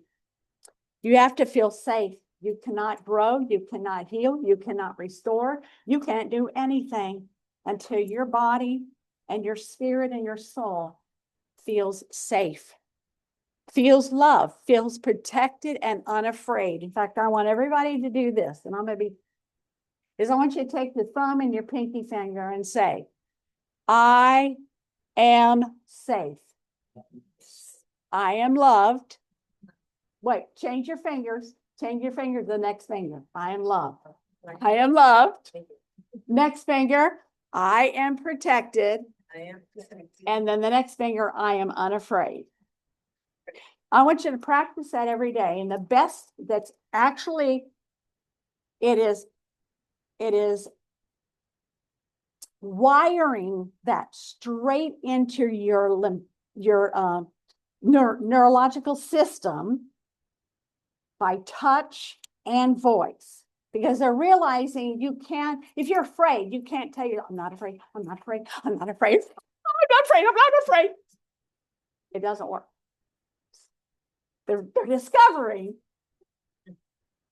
You have to feel safe. You cannot grow. You cannot heal. You cannot restore. You can't do anything until your body and your spirit and your soul feels safe, feels loved, feels protected and unafraid. In fact, I want everybody to do this, and I want you to take the thumb and your pinky finger and say, I am safe. I am loved. Wait, change your fingers. Change your finger to the next finger. I am loved. I am loved. Next finger, I am protected. And then the next finger, I am unafraid. I want you to practice that every day. And the best that's actually, it is wiring that straight into your neurological system by touch and voice, because they're realizing you can't, if you're afraid, you can't tell you, I'm not afraid, I'm not afraid, I'm not afraid, I'm not afraid, I'm not afraid. It doesn't work. They're discovering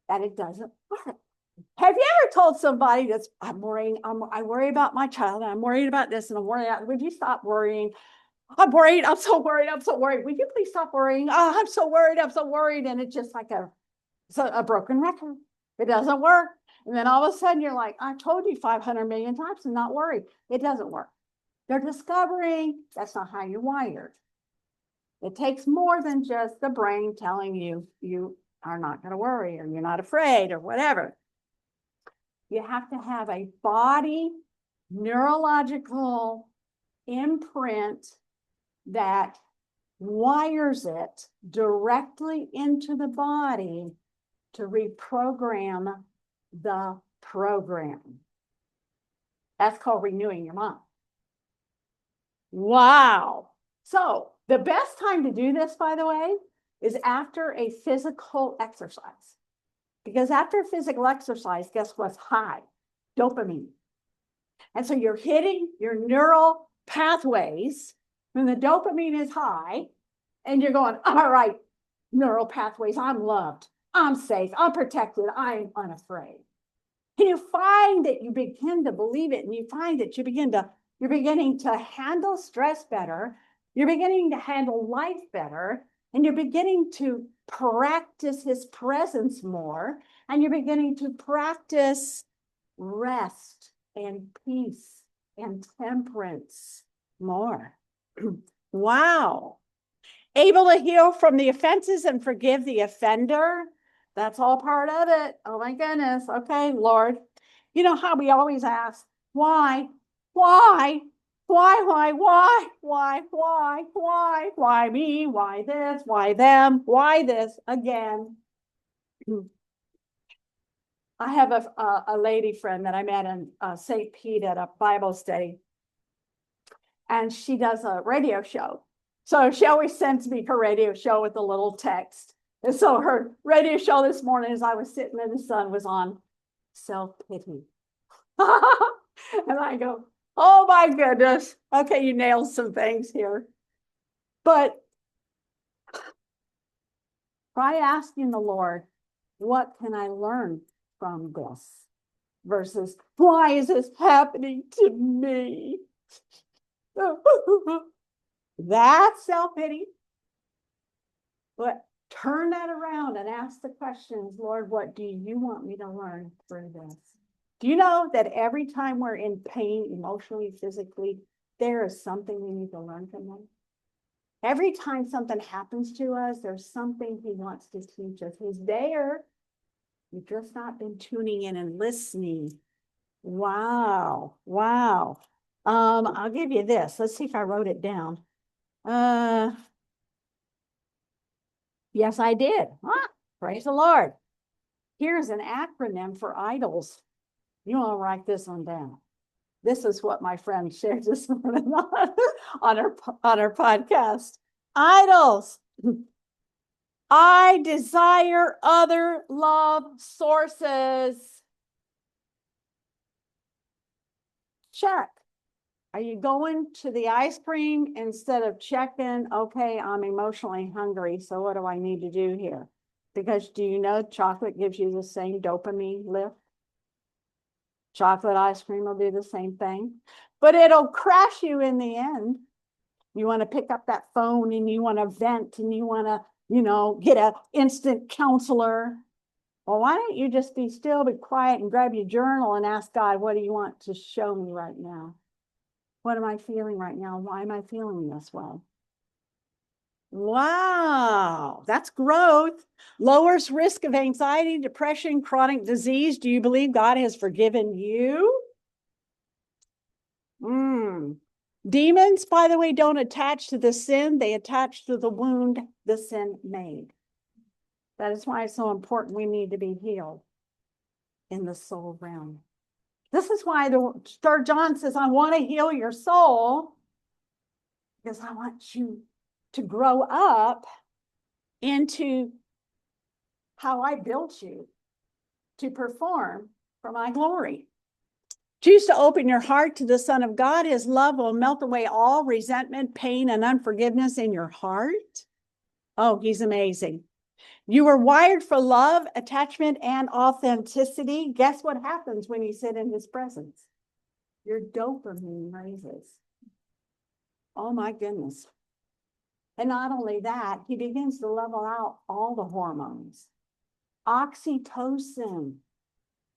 that it doesn't work. Have you ever told somebody that's, I'm worrying, I worry about my child, and I'm worried about this, and I'm worried about, would you stop worrying? I'm worried, I'm so worried, I'm so worried. Would you please stop worrying? Oh, I'm so worried, I'm so worried. And it's just like a broken record. It doesn't work. And then all of a sudden you're like, I told you 500 million times to not worry. It doesn't work. They're discovering that's not how you're wired. It takes more than just the brain telling you you are not going to worry, or you're not afraid, or whatever. You have to have a body neurological imprint that wires it directly into the body to reprogram the program. That's called renewing your mind. Wow. So the best time to do this, by the way, is after a physical exercise. Because after physical exercise, guess what's high? Dopamine. And so you're hitting your neural pathways when the dopamine is high, and you're going, all right, neural pathways, I'm loved, I'm safe, I'm protected, I'm unafraid. And you find that you begin to believe it, and you find that you're beginning to handle stress better, you're beginning to handle life better, and you're beginning to practice his presence more, and you're beginning to practice rest and peace and temperance more. Wow. Able to heal from the offenses and forgive the offender. That's all part of it. Oh my goodness. Okay, Lord. You know how we always ask, why me? Why this? Why them? Why this? Again. I have a lady friend that I met in St. Pete at a Bible study, and she does a radio show. So she always sends me her radio show with a little text. And so her radio show this morning, as I was sitting in the sun, was on self-pity. And I go, oh my goodness. Okay, you nailed some things here. But try asking the Lord, what can I learn from this? Versus, why is this happening to me? That's self-pity. But turn that around and ask the questions, Lord, what do you want me to learn through this? Do you know that every time we're in pain, emotionally, physically, there is something we need to learn from them? Every time something happens to us, there's something he wants to teach us. He's there. You've just not been tuning in and listening. Wow. Wow. I'll give you this. Let's see if I wrote it down. Yes, I did. Praise the Lord. Here's an acronym for idols. You want to write this one down. This is what my friend shared this morning on her podcast. Idols. I desire other love sources. Check. Are you going to the ice cream instead of checking, okay, I'm emotionally hungry, so what do I need to do here? Because do you know chocolate gives you the same dopamine lift? Chocolate ice cream will do the same thing, but it'll crash you in the end. You want to pick up that phone and you want to vent and you want to, get an instant counselor. Well, why don't you just be still, be quiet, and grab your journal and ask God, what do you want to show me right now? What am I feeling right now? Why am I feeling this way? Wow, that's growth. Lowers risk of anxiety, depression, chronic disease. Do you believe God has forgiven you? Demons, by the way, don't attach to the sin. They attach to the wound the sin made. That is why it's so important we need to be healed in the soul realm. This is why the 3rd John says, I want to heal your soul because I want you to grow up into how I built you to perform for my glory. Choose to open your heart to the Son of God. His love will melt away all resentment, pain, and unforgiveness in your heart. Oh, he's amazing. You were wired for love, attachment, and authenticity. Guess what happens when you sit in his presence? Your dopamine raises. Oh my goodness. And not only that, he begins to level out all the hormones. Oxytocin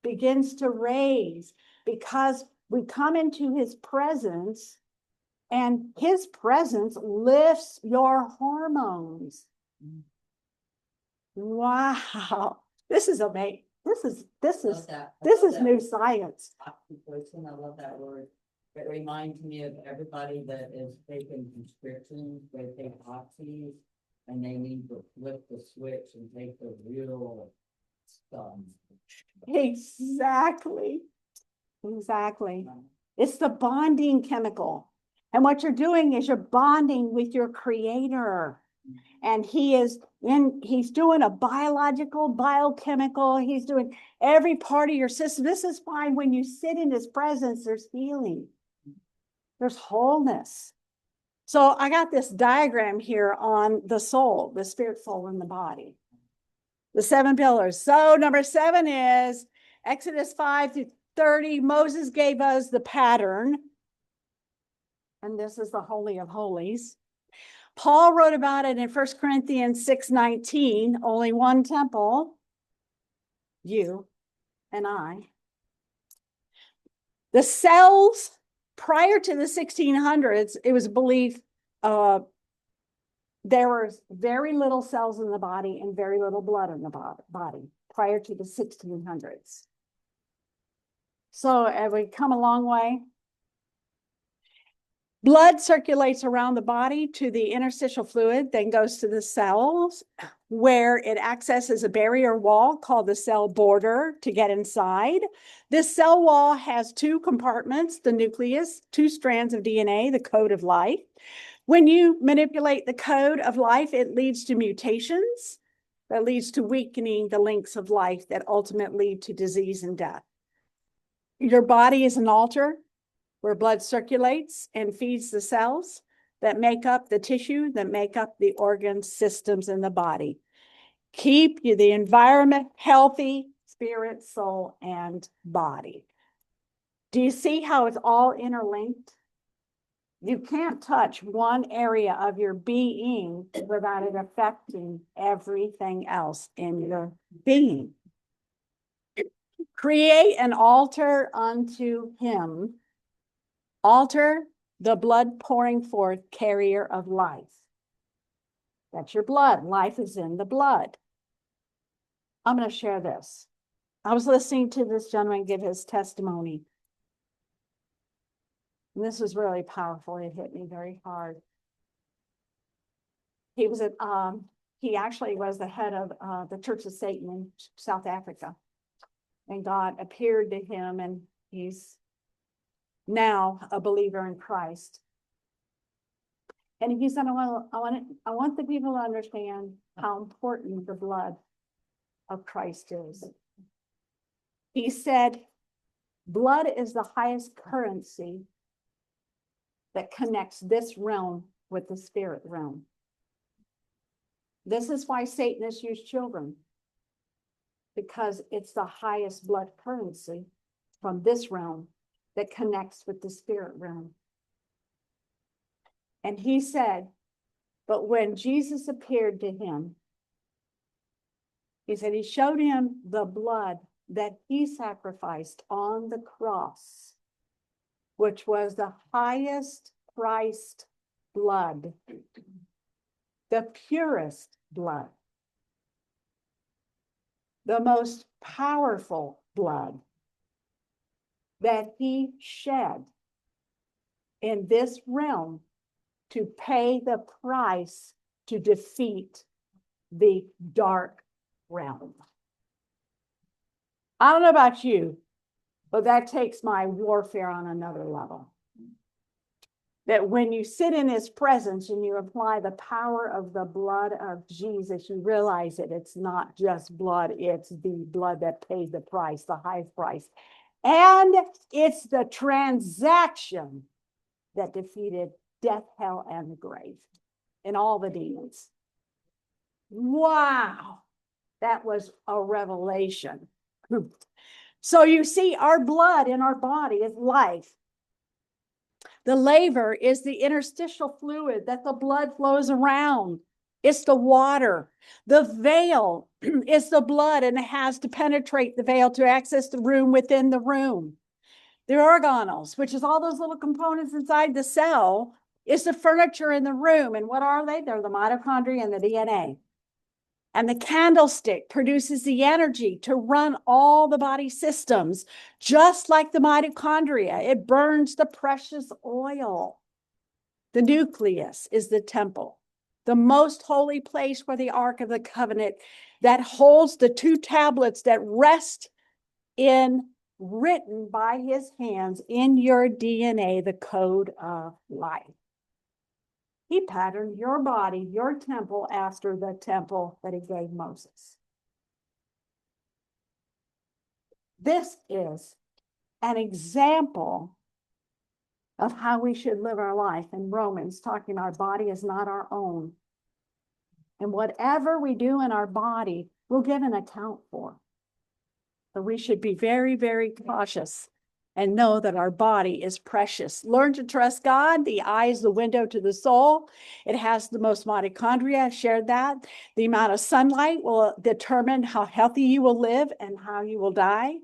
begins to raise because we come into his presence and his presence lifts your hormones. Wow. This is amazing. This is new science. Oxytocin, I love that word. It reminds me of everybody that is taking prescriptions, they take oxys, and they need to flip the switch and take the real stuff. Exactly. It's the bonding chemical. And what you're doing is you're bonding with your creator. And he's doing a biological, biochemical, he's doing every part of your system. This is why when you sit in his presence, there's healing. There's wholeness. So I got this diagram here on the soul, the spirit, soul, and the body. The 7 pillars. So number 7 is Exodus 5-30. Moses gave us the pattern. And this is the Holy of Holies. Paul wrote about it in 1 Corinthians 6:19, only one temple, you and I. The cells, prior to the 1600s, it was believed there was very little cells in the body and very little blood in the body prior to the 1600s. So have we come a long way? Blood circulates around the body to the interstitial fluid, then goes to the cells, where it accesses a barrier wall called the cell border to get inside. This cell wall has 2 compartments, the nucleus, 2 strands of DNA, the code of life. When you manipulate the code of life, it leads to mutations that leads to weakening the links of life that ultimately lead to disease and death. Your body is an altar where blood circulates and feeds the cells that make up the tissue, that make up the organ systems in the body. Keep the environment healthy, spirit, soul, and body. Do you see how it's all interlinked? You can't touch one area of your being without it affecting everything else in your being. Create an altar unto him. Altar, the blood pouring forth carrier of life. That's your blood. Life is in the blood. I'm going to share this. I was listening to this gentleman give his testimony. And this was really powerful. It hit me very hard. He actually was the head of the Church of Satan in South Africa. And God appeared to him, and he's now a believer in Christ. And he said, I want the people to understand how important the blood of Christ is. He said, blood is the highest currency that connects this realm with the spirit realm. This is why Satanists use children, because it's the highest blood currency from this realm that connects with the spirit realm. And he said, but when Jesus appeared to him, he said he showed him the blood that he sacrificed on the cross, which was the highest priced blood, the purest blood, the most powerful blood that he shed in this realm to pay the price to defeat the dark realm. I don't know about you, but that takes my warfare on another level. That when you sit in his presence and you apply the power of the blood of Jesus, you realize that it's not just blood, it's the blood that paid the price, the highest price. And it's the transaction that defeated death, hell, and the grave, and all the demons. Wow, that was a revelation. So you see, our blood in our body is life. The laver is the interstitial fluid that the blood flows around. It's the water. The veil is the blood, and it has to penetrate the veil to access the room within the room. The organelles, which is all those little components inside the cell, is the furniture in the room. And what are they? They're the mitochondria and the DNA. And the candlestick produces the energy to run all the body systems, just like the mitochondria. It burns the precious oil. The nucleus is the temple, the most holy place where the Ark of the Covenant that holds the two tablets that rest in, written by his hands in your DNA, the code of life. He patterned your body, your temple, after the temple that he gave Moses. This is an example of how we should live our life in Romans, talking our body is not our own. And whatever we do in our body, we'll give an account for. So we should be very, very cautious and know that our body is precious. Learn to trust God. The eye is the window to the soul. It has the most mitochondria. I shared that. The amount of sunlight will determine how healthy you will live and how you will die.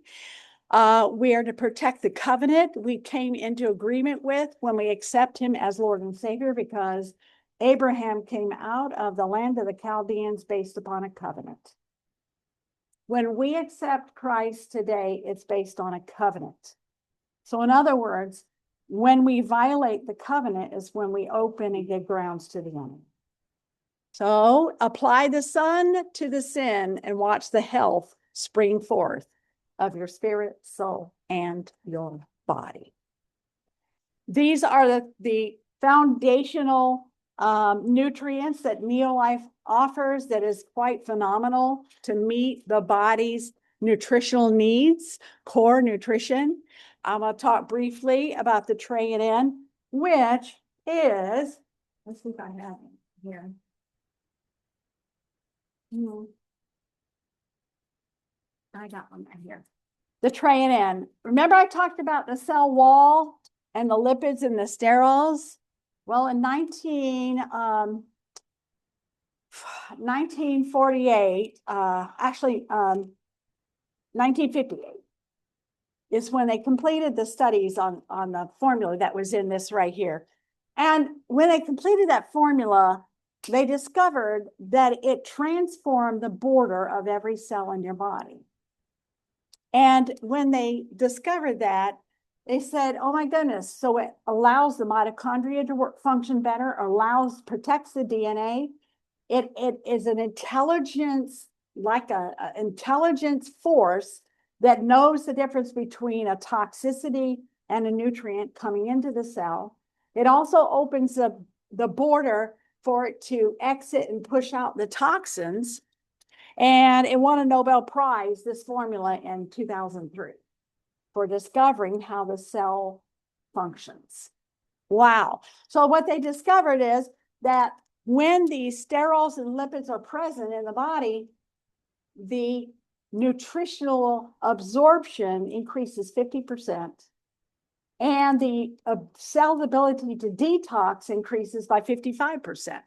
We are to protect the covenant we came into agreement with when we accept him as Lord and Savior, because Abraham came out of the land of the Chaldeans based upon a covenant. When we accept Christ today, it's based on a covenant. So in other words, when we violate the covenant is when we open and give grounds to the enemy. So apply the sun to the sin and watch the health spring forth of your spirit, soul, and your body. These are the foundational nutrients that Neolife offers that is quite phenomenal to meet the body's nutritional needs, core nutrition. I'm going to talk briefly about the Tray-in, which is, let's see if I have it here. I got one right here. The Tray-in. Remember I talked about the cell wall and the lipids and the sterols? Well, in 1948, 1958 is when they completed the studies on the formula that was in this right here. And when they completed that formula, they discovered that it transformed the border of every cell in your body. And when they discovered that, they said, oh my goodness, so it allows the mitochondria to function better, protects the DNA. It is an intelligence, like an intelligence force that knows the difference between a toxicity and a nutrient coming into the cell. It also opens the border for it to exit and push out the toxins. And it won a Nobel Prize, this formula, in 2003 for discovering how the cell functions. Wow. So what they discovered is that when these sterols and lipids are present in the body, the nutritional absorption increases 50%. And the cell's ability to detox increases by 55%.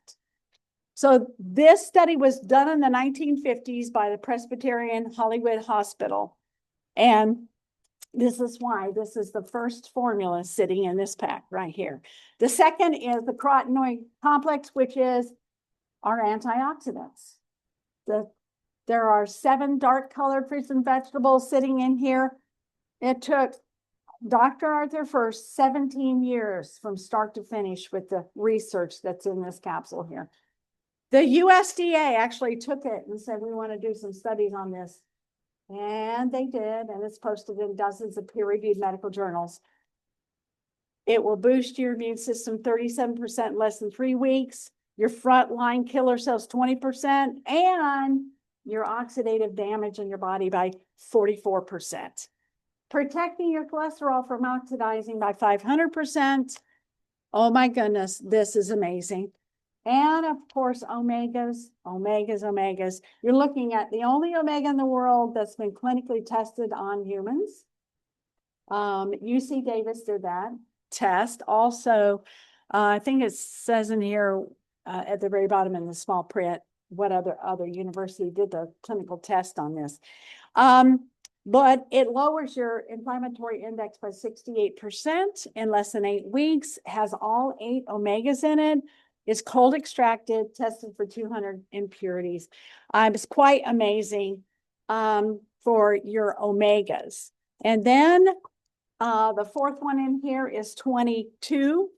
So this study was done in the 1950s by the Presbyterian Hollywood Hospital. And this is why this is the first formula sitting in this pack right here. The second is the carotenoid complex, which is our antioxidants. There are 7 dark colored fruits and vegetables sitting in here. It took Dr. Arthur First 17 years from start to finish with the research that's in this capsule here. The USDA actually took it and said, we want to do some studies on this. And they did, and it's posted in dozens of peer-reviewed medical journals. It will boost your immune system 37% in less than 3 weeks, your frontline killer cells 20%, and your oxidative damage in your body by 44%. Protecting your cholesterol from oxidizing by 500%. Oh my goodness, this is amazing. And of course, omegas. You're looking at the only omega in the world that's been clinically tested on humans. UC Davis did that test. Also, I think it says in here at the very bottom in the small print, what other university did the clinical test on this. But it lowers your inflammatory index by 68% in less than 8 weeks, has all 8 omegas in it, is cold extracted, tested for 200 impurities. It's quite amazing for your omegas. And then the fourth one in here is 22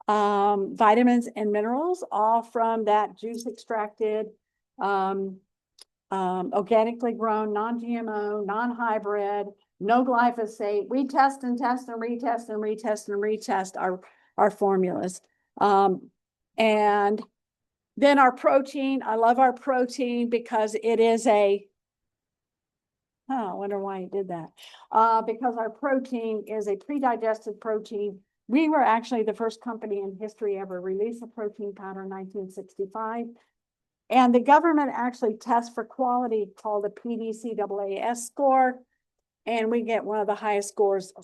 vitamins and minerals, all from that juice extracted, organically grown, non-GMO, non-hybrid, no glyphosate. We test and test and retest and retest and retest our formulas. And then our protein, I love our protein because it is I wonder why he did that. Because our protein is a pre-digested protein. We were actually the first company in history ever release a protein powder in 1965. And the government actually tests for quality called a PDCAAS score. And we get one of the highest scores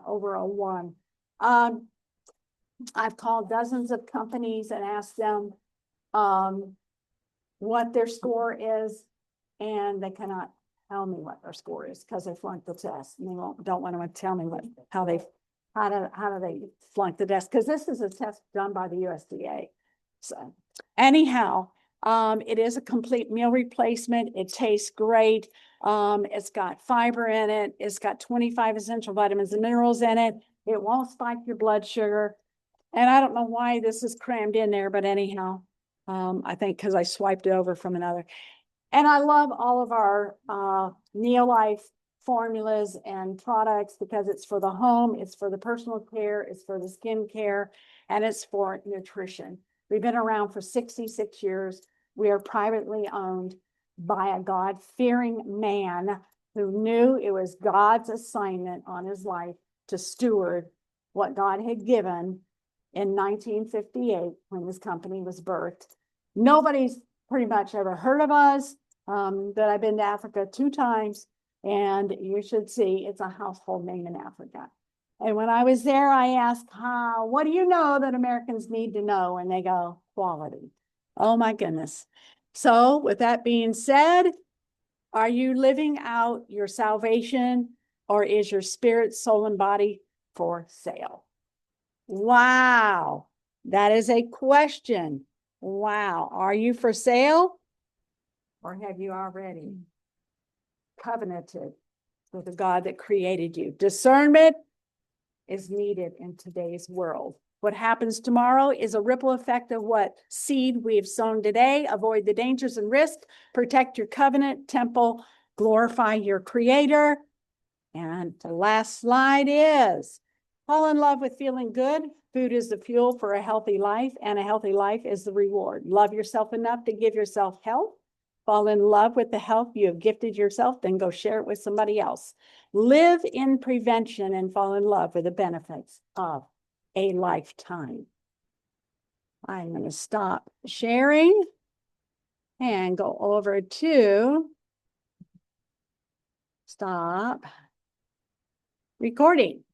over a 1. I've called dozens of companies and asked them what their score is, and they cannot tell me what their score is because they flunked the test, and they don't want to tell me how do they flunk the test, because this is a test done by the USDA. So anyhow, it is a complete meal replacement. It tastes great. It's got fiber in it. It's got 25 essential vitamins and minerals in it. It won't spike your blood sugar. And I don't know why this is crammed in there, but anyhow, I think because I swiped it over from another. And I love all of our Neolife formulas and products because it's for the home, it's for the personal care, it's for the skin care, and it's for nutrition. We've been around for 66 years. We are privately owned by a God-fearing man who knew it was God's assignment on his life to steward what God had given in 1958 when this company was birthed. Nobody's pretty much ever heard of us, but I've been to Africa 2 times, and you should see it's a household name in Africa. And when I was there, I asked, what do you know that Americans need to know? And they go, quality. Oh my goodness. So with that being said, are you living out your salvation, or is your spirit, soul, and body for sale? Wow, that is a question. Wow, are you for sale, or have you already covenanted with the God that created you? Discernment is needed in today's world. What happens tomorrow is a ripple effect of what seed we have sown today. Avoid the dangers and risks, protect your covenant temple, glorify your creator. And the last slide is fall in love with feeling good, Food is the fuel for a healthy life, and a healthy life is the reward. Love yourself enough to give yourself health. Fall in love with the health you have gifted yourself, then go share it with somebody else. Live in prevention and fall in love with the benefits of a lifetime. I'm going to stop sharing and go over to stop recording.